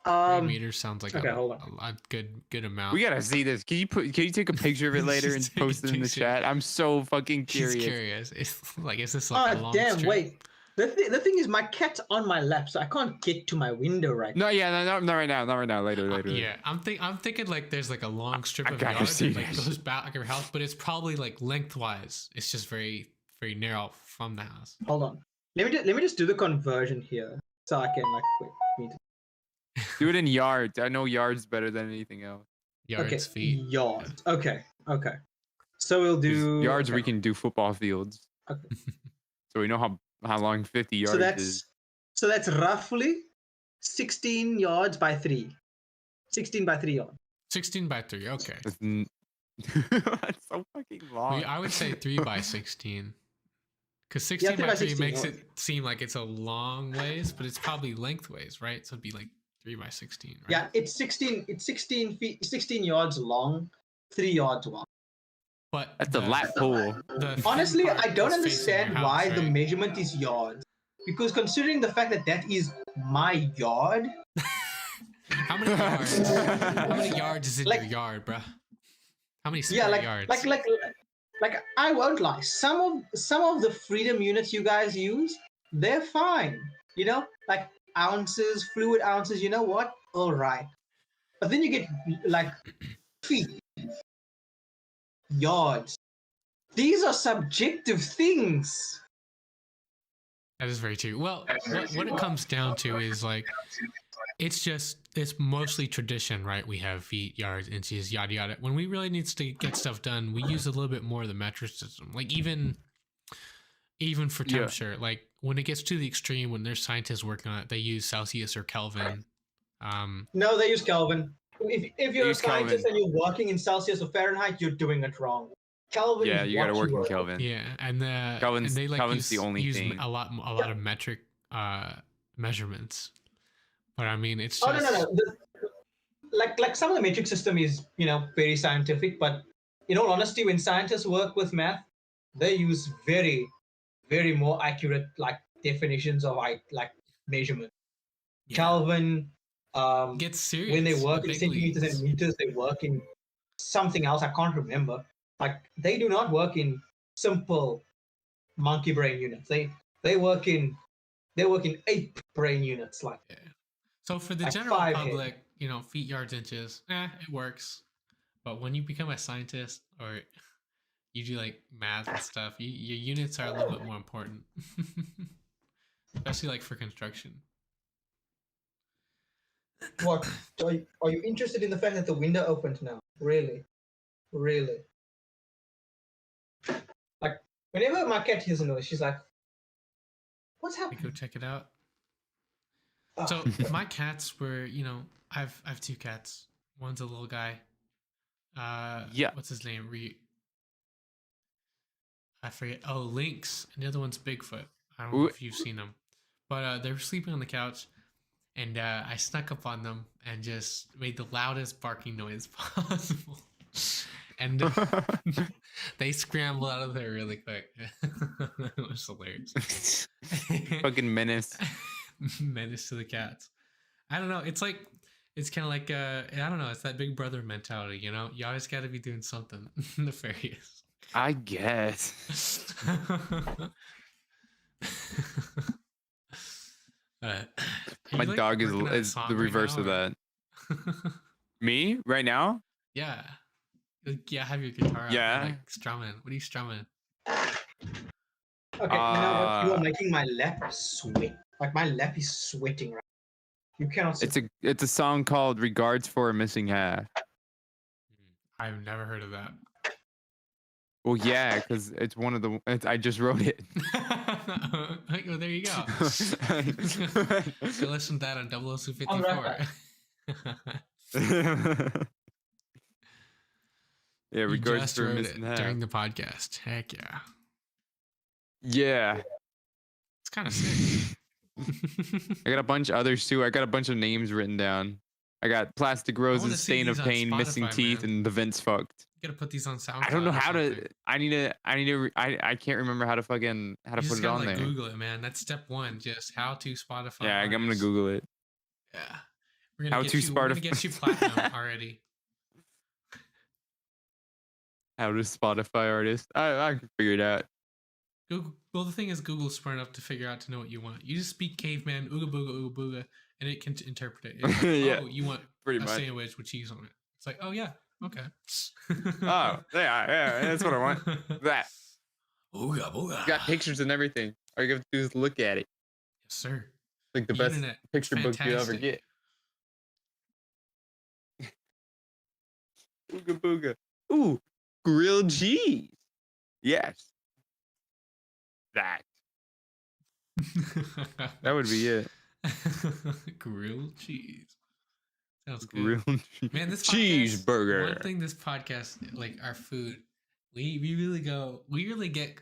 3 meters sounds like okay, a hold on. good amount. We gotta see this. Can you take a picture of it later and Just take a post it in the picture. chat? I'm so fucking He's curious. curious. It's like, is this like a Oh long damn! strip? Wait. The thing is, my cat's on my lap, so I can't get to my window right now. No, yeah, no, not right now. Not right now. Later. Yeah, I'm thinking like there's like a long strip I of gotta yard see that like this. goes back like your house, but it's probably like lengthwise. It's just very narrow from the house. Hold on. Let me just do the conversion here, so I can like wait. Do it in yards. I know yards better than anything else. Yards, Okay, feet. yard. Okay. So we'll 'Cause do yards. okay. We can do football fields. Okay. So we know how long 50 yards is. So that's roughly 16 yards by 3. 16 by 3 yards. 16 by 3. Okay. That's so fucking long. I would say 3 by 16. Because 16 3 by by 3 16, makes yeah. it seem like it's a long ways, but it's probably lengthways, right? So it'd be like 3 by 16, right? Yeah, it's 16 feet, 16 yards long, 3 yards wide. But That's a lap pool. the Honestly, thin part I don't is facing understand your house, why the right? measurement is yards. Because considering the fact that that is my yard, How many yards? How many yards is in Like- your yard, bruh? How many yeah, square yards? like I won't lie. Some of the freedom units you guys use, they're fine. You know, like ounces, fluid ounces. You know what? All right. But then you get like feet, yards. These are subjective things. That is very true. Well, what it comes down to is like, it's mostly tradition, right? We have feet, yards, inches, yada yada. When we really needs to get stuff done, we use a little bit more of the metric system. Like even for Yeah. temperature, like when it gets to the extreme, when there's scientists working on it, they use Celsius or Kelvin. No, they use Kelvin. If you're a use scientist Kelvin. and you're working in Celsius or Fahrenheit, you're doing it wrong. Kelvin. Yeah, is you gotta what work in Kelvin. Yeah, and Kelvin's- they like Kelvin's the only use thing. a lot of metric measurements. But I mean, it's Oh just no. Like some of the metric system is very scientific, but in all honesty, when scientists work with math, they use very, very more accurate like definitions of like measurement. yeah, Kelvin. gets serious When they work the in big centimeters leagues. and meters, they work in something else. I can't remember. Like they do not work in simple monkey brain units. They work in 8 brain units. Like Yeah. So for the Like general 5 head. public, feet, yards, inches, it works. But when you become a scientist or you do like math and stuff, your units are a little bit more important, especially like for construction. what? Are you interested in the fact that the window opened now? Really? Like whenever my cat hears a noise, she's like, "What's We go happening?" check it out. So my cats were, I have two cats. One's a little guy. Yeah. What's his name? I forget. Oh, Lynx. And the other one's Bigfoot. I don't know Ooh. if you've seen them, but they were sleeping on the couch, and I snuck up on them and just made the loudest barking noise possible. And they scrambled out of there really quick. It was hilarious. Fucking menace. Menace to the cats. I don't know. It's kind of like I don't know. It's that big brother mentality, you know. You always got to be doing something nefarious. I guess. My dog is the reverse of that. Me right now? Yeah. Yeah, have your guitar out. Yeah. Like strumming. What are you strumming? Okay, you know what? You are making my lap sweat. Like my lap is sweating right now. You cannot see. It's a song called "Regards for a Missing Half." I've never heard of that. Well, yeah, because it's one of the. I just wrote it. Well, there you go. You listen to that on 00254. Yeah, You regards just for a wrote missing it half. during the podcast. Heck yeah. Yeah. It's kind of sick. I got a bunch of others too. I got a bunch of names written down. I got Plastic wanna Roses, see Stain of these on Pain, Missing Spotify, Teeth, man. and The Vince Fucked. You gotta put these on SoundCloud. I don't know or how to. something. I can't remember how to You put just it gotta on like there. Google it, man. That's step one. Just how to Spotify. Yeah, I'm gonna artists. Google it. Yeah. We're gonna How get to you. We're gonna Spotify- get you platinum already. How to Spotify artist? I can figure it out. Google. Well, the thing is, Google's smart enough to figure out to know what you want. You just speak caveman, ooga booga, and it can interpret it. It's like, Yeah, oh, you want pretty a much. sandwich with cheese on it. It's like, oh yeah, okay. Oh, yeah, that's what I want. That. Ooga booga. Got pictures and everything. All you have to do is look at it. Yes, sir. Like the The best internet, picture book you'll ever fantastic. get. Ooga booga. Ooh, grilled cheese. Yes. That would be it. Grilled cheese. Sounds good. Grilled cheese. Man, this podcast, Cheeseburger. one thing this podcast, like our food, we really get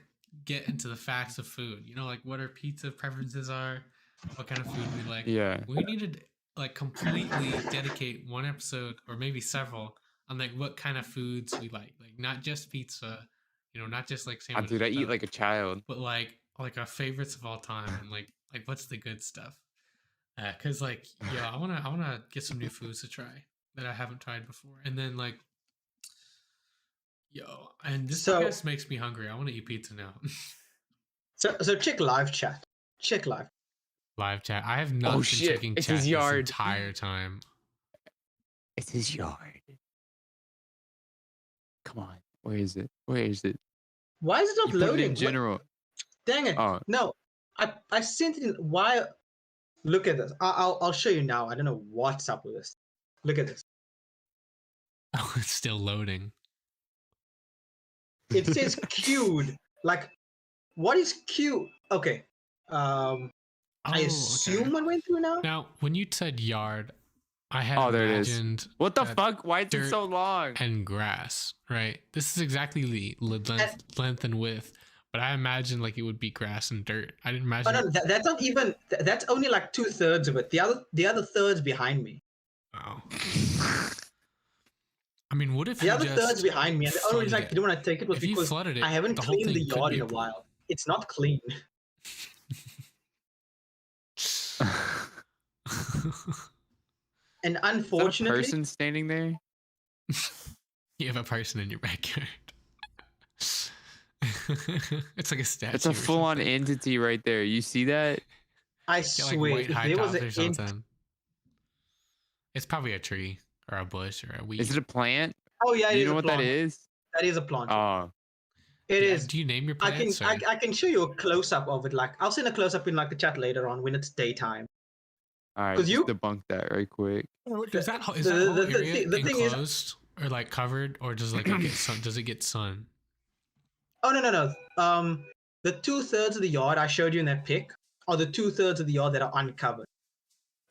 into the facts of food. You know, like what our pizza preferences are, what kind of food we like. Yeah. We need to like completely dedicate one episode or maybe several on like what kind of foods we like not just pizza, not just like Oh, sandwiches. dude, I eat stuff, like a child. but like our favorites of all time and like what's the good stuff. Cause like I wanna get some new foods to try that I haven't tried before, and then like and this So- podcast makes me hungry. I want to eat pizza now. So check live chat. Check live. Live chat. I have not been shit, checking it's chat his this yard. entire time. It's his yard. Come on. Where is it? Where is it? Why is it not You put it loading? in What- general. Dang it! Oh. No, I sent it in. Why? Look at this. I'll show you now. I don't know what's up with this. Look at this. Oh, it's still loading. It says queued. Like, what is queued? Okay. I Oh, assume okay. I went through now. Now, when you said yard, I had Oh, there it is. imagined What the that fuck? Why is it dirt so long? and grass, right? This is exactly the length and width, but I imagined like it would be grass and dirt. I didn't Oh imagine. no, that's not even. That's only like 2/3 of it. The other third's behind me. Oh. I mean, what if The you other just third's behind me, and the only reason I flooded didn't want to take it was If you because flooded it, I haven't the whole cleaned the thing could yard be in a while. It's not clean. And Is that a unfortunately, person standing there? You have a person in your backyard. It's like a statue. It's a or full-on something. entity right there. You see that? I Get, like, swear, white if high there was tops an or something. It's probably a tree or a bush or a weed. Is it a plant? oh yeah, it Do you is know a what plant. that is? That is a plant. Oh, It Yeah, is. Do you name your I can plants? or- I can show you a close up of it. Like I'll send a close up in like the chat later on when it's daytime. all right. 'Cause Just you- debunk that right quick. Is that whole the area thing is- enclosed or like covered, or does like it get sun? Does it get sun? Oh no. The 2/3 of the yard I showed you in that pic are the 2/3 of the yard that are uncovered.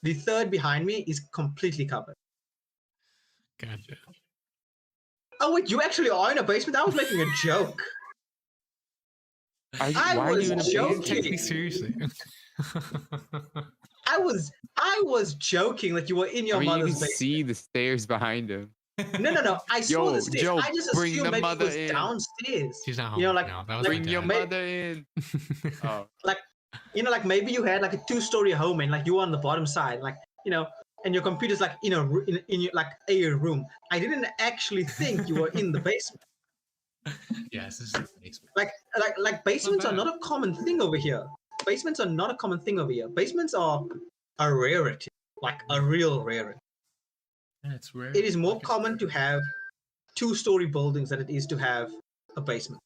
The third behind me is completely covered. Gotcha. Oh wait, you actually are in a basement? I was making a joke. Why I are was you in a You didn't basement? take me joking. seriously. I was joking that you were in your I mean, you mother's can basement. see the stairs behind him. No. I saw the Yo, stairs. Joe, I just bring assumed the maybe it mother was in. downstairs. She's not home You know, right like now. That was like my Bring your dad. mother in. Oh, like maybe you had like a 2-story home and like you were on the bottom side, like and your computer's like in your, like a room. I didn't actually think you were in the basement. Yes, this is the basement. Like basements are bad. not a common thing over here. Basements are not a common thing over here. Basements are a rarity, like a real rarity. Yeah, it's rare. It is more Like, it's common to have 2-story buildings than it is to have a basement.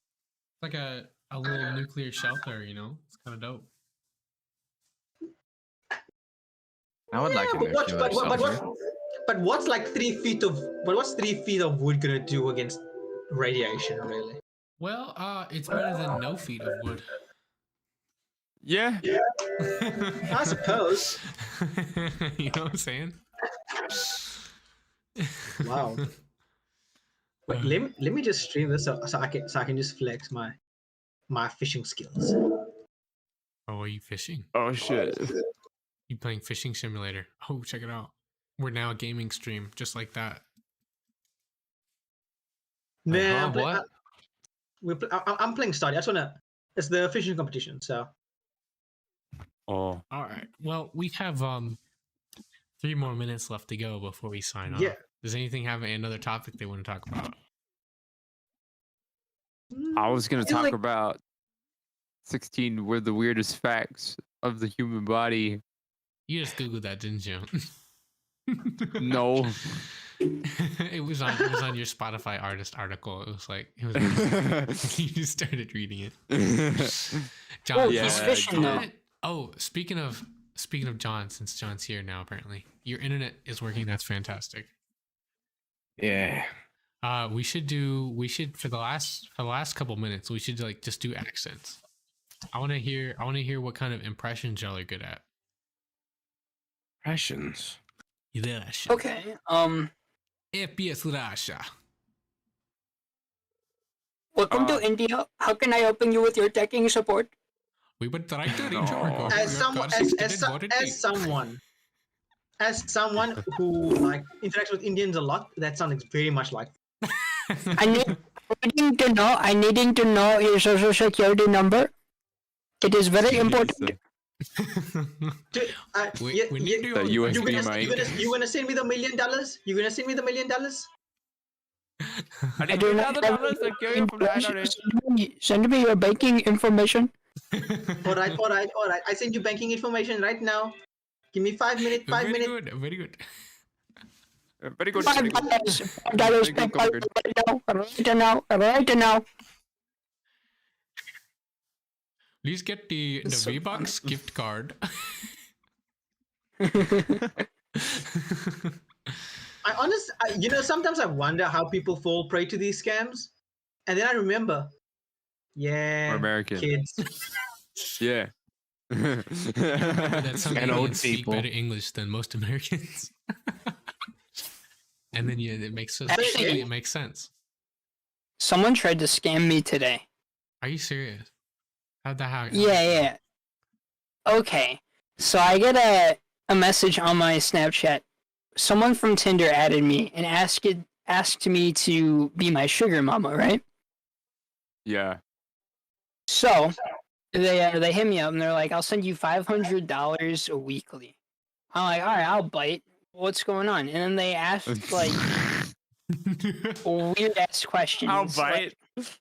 like a little nuclear shelter, you know? It's kind of dope. I would like a but what's nuclear shelter. but what's like 3 feet of what's 3 feet of wood gonna do against radiation, really? Well, it's better than no feet of wood. yeah. I suppose. You know what I'm saying? Wow. Wait, let me just stream this so I can just flex my fishing skills. Oh, are you fishing? Oh shit. You playing fishing simulator? Oh, check it out. We're now a gaming stream, just like that. Nah, what? I'm playing Stardew. I just wanna. It's the fishing competition, so. Oh. All right. Well, we have 3 more minutes left to go before we sign Yeah. off. Does anything have another topic they want to talk about? I was gonna talk like- about 16 were the weirdest facts of the human body. You just googled that, didn't you? No. it was on your Spotify artist article. It was you just started reading it. John, Oh, Yeah, he's fishing though. internet- Oh, speaking of John, since John's here now, apparently your internet is working. That's fantastic. Yeah. We should for the last couple minutes. We should like just do accents. I want to hear what kind of impressions y'all are good at. Impressions. Okay. FPS Russia. Welcome to India. How can I open you with your teching support? We would try to reach No. our As someone who like interacts with Indians a lot, that sounds very much like. I needing to know your social security number. It is very important. We need to The You USB gonna, mic. you gonna send me the $1 million? You gonna send me the $1 million? I do not have send me your banking information. All right. I send you banking information right now. Give me 5 minutes. 5 minutes. Very good. Very good. $5. Very good. $5 Very good. right now. Please get the So V-Bucks gift card. Sometimes I wonder how people fall prey to these scams, and then I remember, We're American. kids. Yeah. That some And old aliens speak people. better English than most Americans. And then it makes sense. Actually- It makes sense. Someone tried to scam me today. Are you serious? How'd that happen? Yeah. Okay. So I get a message on my Snapchat. Someone from Tinder added me and asked me to be my sugar mama, right? Yeah. So they hit me up and they're like, "I'll send you $500 weekly." I'm like, "All right, I'll bite. What's going on?" And then they asked like weird ass questions. I'll like- bite.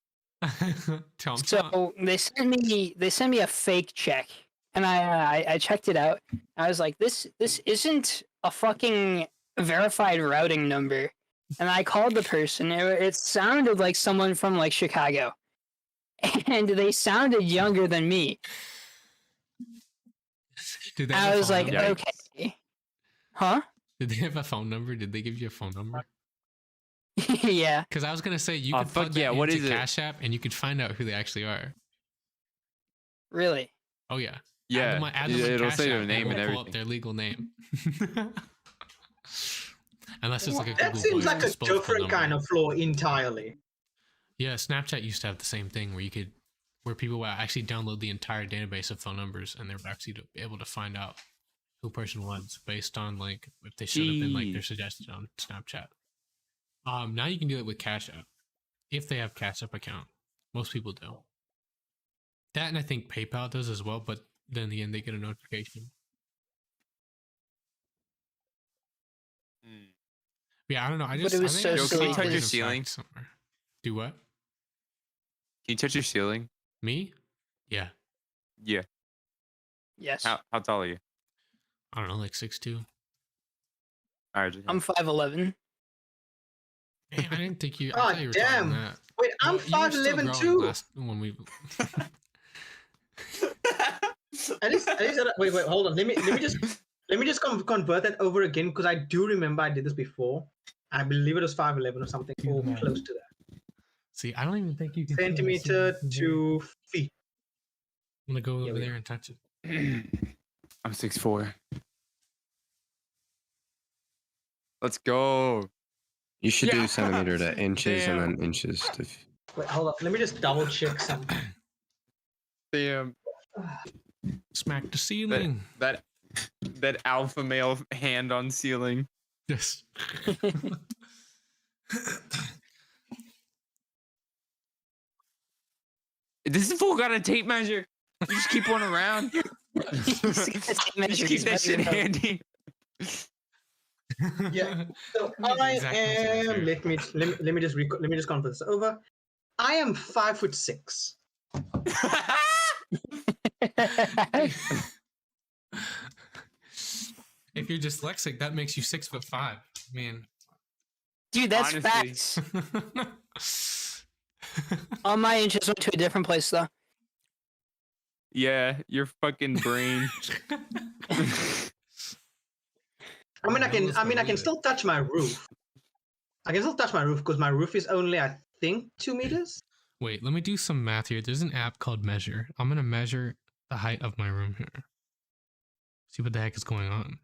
Tom. So they sent me a fake check, and I checked it out. I was like, this isn't a fucking verified routing number, and I called the person. It sounded like someone from like Chicago, and they sounded younger than me. Did they have I a was phone like, number? okay, huh? Did they have a phone number? Did they give you a phone number? Yeah. Because I was gonna say you Oh, could fuck plug that yeah, what into is it? Cash App and you could find out who they actually are. Really? Oh yeah. Yeah, add them on it'll Cash say their App, name and and we'll pull up everything. their legal name. Unless it's like a That Google seems Voice like a disposable different number. kind of flaw entirely. Yeah, Snapchat used to have the same thing where people would actually download the entire database of phone numbers, and they were actually able to find out who a person was based on like if they should have been like their Jeez. suggested on Snapchat. Now you can do it with Cash App if they have Cash App account. Most people do. That, and I think PayPal does as well, but then in the end they get a notification. Mm. Yeah, I don't know. I But just it was I think so I Yo, just can you silly saw touch a your because- random ceiling? fact somewhere. Do what? Can you touch your ceiling? Me? Yeah. Yeah. Yes. How tall are you? I don't know, like 6'2". All right. Just I'm 5'11". Damn, I didn't think you. I Ah, thought you were taller damn. than that. Wait, I'm Well, you were still 5'11" growing too. last when we. At least, wait, hold on. Let me just convert that over again because I do remember I did this before. I believe it was 5'11" or something, or close to that. See, I don't even think you can. see my Centimeter ceiling. to feet. I'm gonna go Yeah, over we- there and touch it. I'm 6'4". Let's go. You should Yeah. do centimeter to inches Damn. and then inches to. Wait, hold up. Let me just double check something. Damn. Smack the ceiling. That alpha male hand on ceiling. Yes. This fool got a tape measure. You just keep one around. Just keep that shit handy. Yeah. So Make the I exact am. measurement Let me just convert this over. I am 5'6". If you're dyslexic, that makes you 6'5". Man. Dude, that's Honestly. facts. All my inches went to a different place though. Yeah, your fucking brain. I can still touch my roof. I can still touch my roof because my roof is only, I think, 2 meters. Wait, let me do some math here. There's an app called Measure. I'm gonna measure the height of my room here. See what the heck is going on.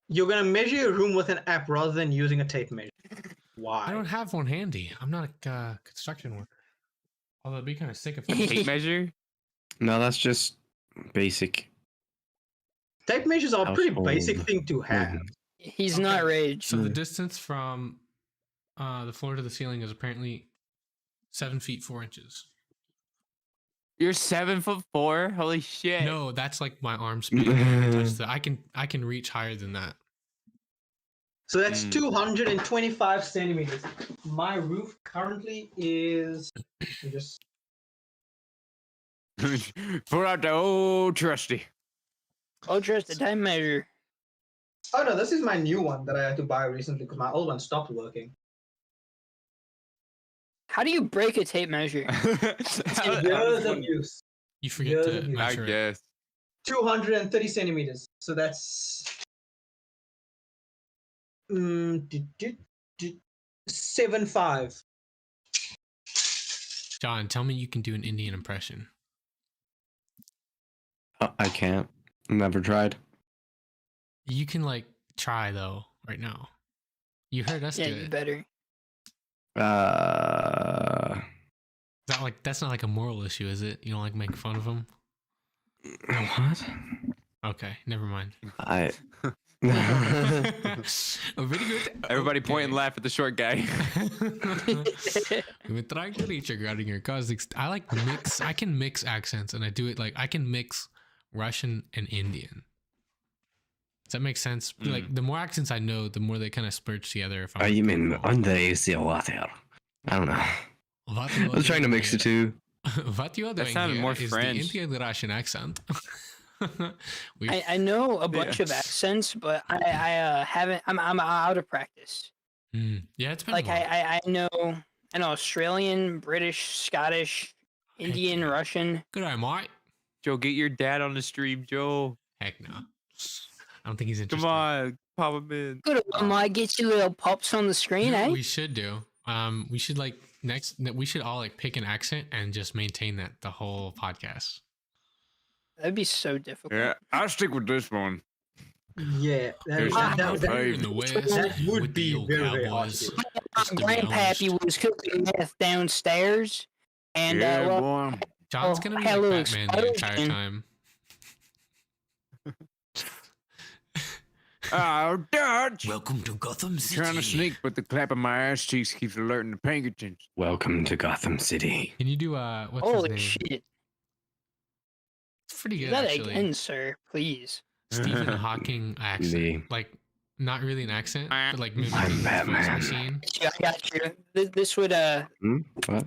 You're gonna measure your room with an app rather than using a tape measure. Why? I don't have one handy. I'm not a construction worker. Although it'd be kind of sick if I Tape measure? No, that's just basic. Tape measures are a pretty Household. basic thing to have. Mhm. He's Okay. not rage. So the distance from the floor to the ceiling is apparently 7 feet 4 inches. You're 7'4"? Holy shit. No, that's like my arm speed. I can reach higher than that. So that's Mm. 225 centimeters. My roof currently is just Pull out the old trusty. Oh, just the time measure. oh no, this is my new one that I had to buy recently because my old one stopped working. How do you break a tape measure? Years of use. You forget Yeah, to yeah. I measure it. guess. 230 centimeters. So that's 7.5. John, tell me you can do an Indian impression. I can't. Never tried. You can like try though right now. You heard us Yeah, do you it. better. That's not like a moral issue, is it? You don't like making fun of him? What? Okay, never mind. I. Oh, very good. Everybody point and Okay. laugh at the short guy. We're trying to reach regarding your causes. I like mix. I can mix accents, and I do it like I can mix Russian and Indian. Does that make sense? Like the more accents I know, the more they kind of splurge together. If I'm You mean under is the water? I don't know. What I was trying to mix the two. What you are That doing sounded here more is French. the Indian Russian accent. We I know a bunch of Yeah. accents, but I haven't. I'm out of practice. yeah, it's been Like a while. I know Australian, British, Scottish, Indian, yeah. Russian. Good eye, mate. Joe, get your dad on the stream, Joe. Heck no. I don't think he's interested. Come on, pop him in. Good, I might get your little pops on the screen, You know eh? what we should do? We should like we should all like pick an accent and just maintain that the whole podcast. That'd be so difficult. Yeah, I'll stick with this one. Yeah, There's that, no that, way. in the West that would with the be old very, very hard Cowboys. to do. Just to be Grandpappy honest. was cooking meth downstairs, and Yeah, well, boy. John's gonna be had a like little Batman the entire explosion. time. Oh, Dutch! Welcome to Gotham City. Trying to sneak, but the clap of my ass cheeks keeps alerting the Pinkertons. Welcome to Gotham City. Can you do what's his holy name? shit! It's pretty Do good that actually. again, sir, please. Stephen Hawking accent, The- like not really an accent, but like mimicking I'm the voice Batman. machine. I got you. This would What?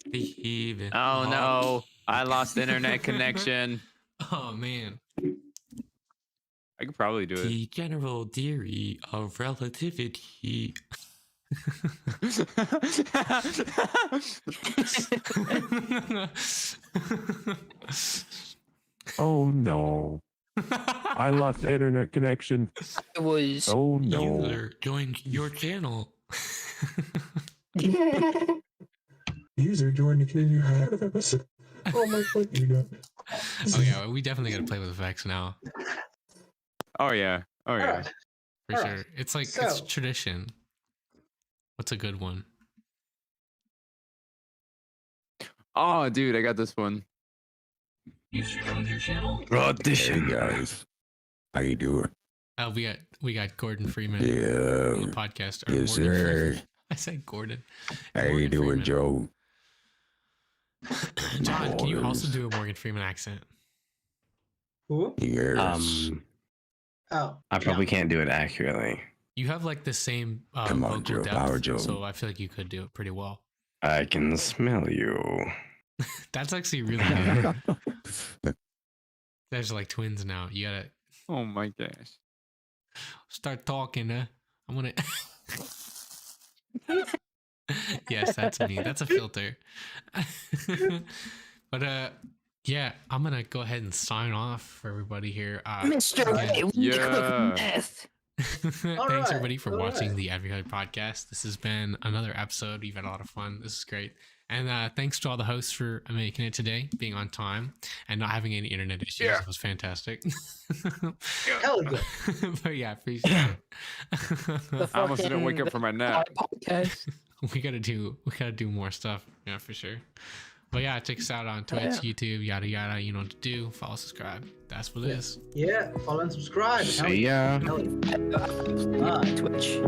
Stephen Oh no, Hawking. I lost internet connection. Oh man. I could probably do it. The general theory of relativity. Oh no. I lost internet connection. it was. Oh no. User joined your channel. User joined the queue. Oh my fucking god. Oh yeah, we definitely gotta play with effects now. Oh yeah. Oh yeah. Alright. For Alright, sure. It's like it's so- tradition. What's a good one? Oh dude, I got this one. Audition. guys. How you doing? We got Gordon Freeman. Yeah. The podcast. Or Yes, Morgan sir. Freeman. I said Gordon. How you Morgan doing, Freeman. Joe? John, can you also Morgans. do a Morgan Freeman accent? Who? Yes. Oh, I probably can't do it accurately. You have like the same Come on, vocal Joe. depth, Power Joe. so I feel like you could do it pretty well. I can smell you. That's actually really good. There's like twins now. You gotta Oh my gosh. start talking. I'm gonna. Yes, that's me. That's a filter. But yeah, I'm gonna go ahead and sign off for everybody here. Mr. again, Ray, we Yeah. cook meth. Thanks Alright, everybody for watching alright. the AdviColor podcast. This has been another episode. We've had a lot of fun. This is great. And thanks to all the hosts for making it today, being on time, and not having any internet issues. Yeah. It was fantastic. hell yeah. But yeah, appreciate it. The I almost didn't wake fucking- up from my nap. podcast. we gotta do more stuff. Yeah, for sure. But yeah, check us out on Twitch, Yeah. YouTube, yada yada. You know what to do. Follow, subscribe. That's what it is. Yeah, follow and subscribe. Hell See ya. yeah. Hell yeah. Twitch.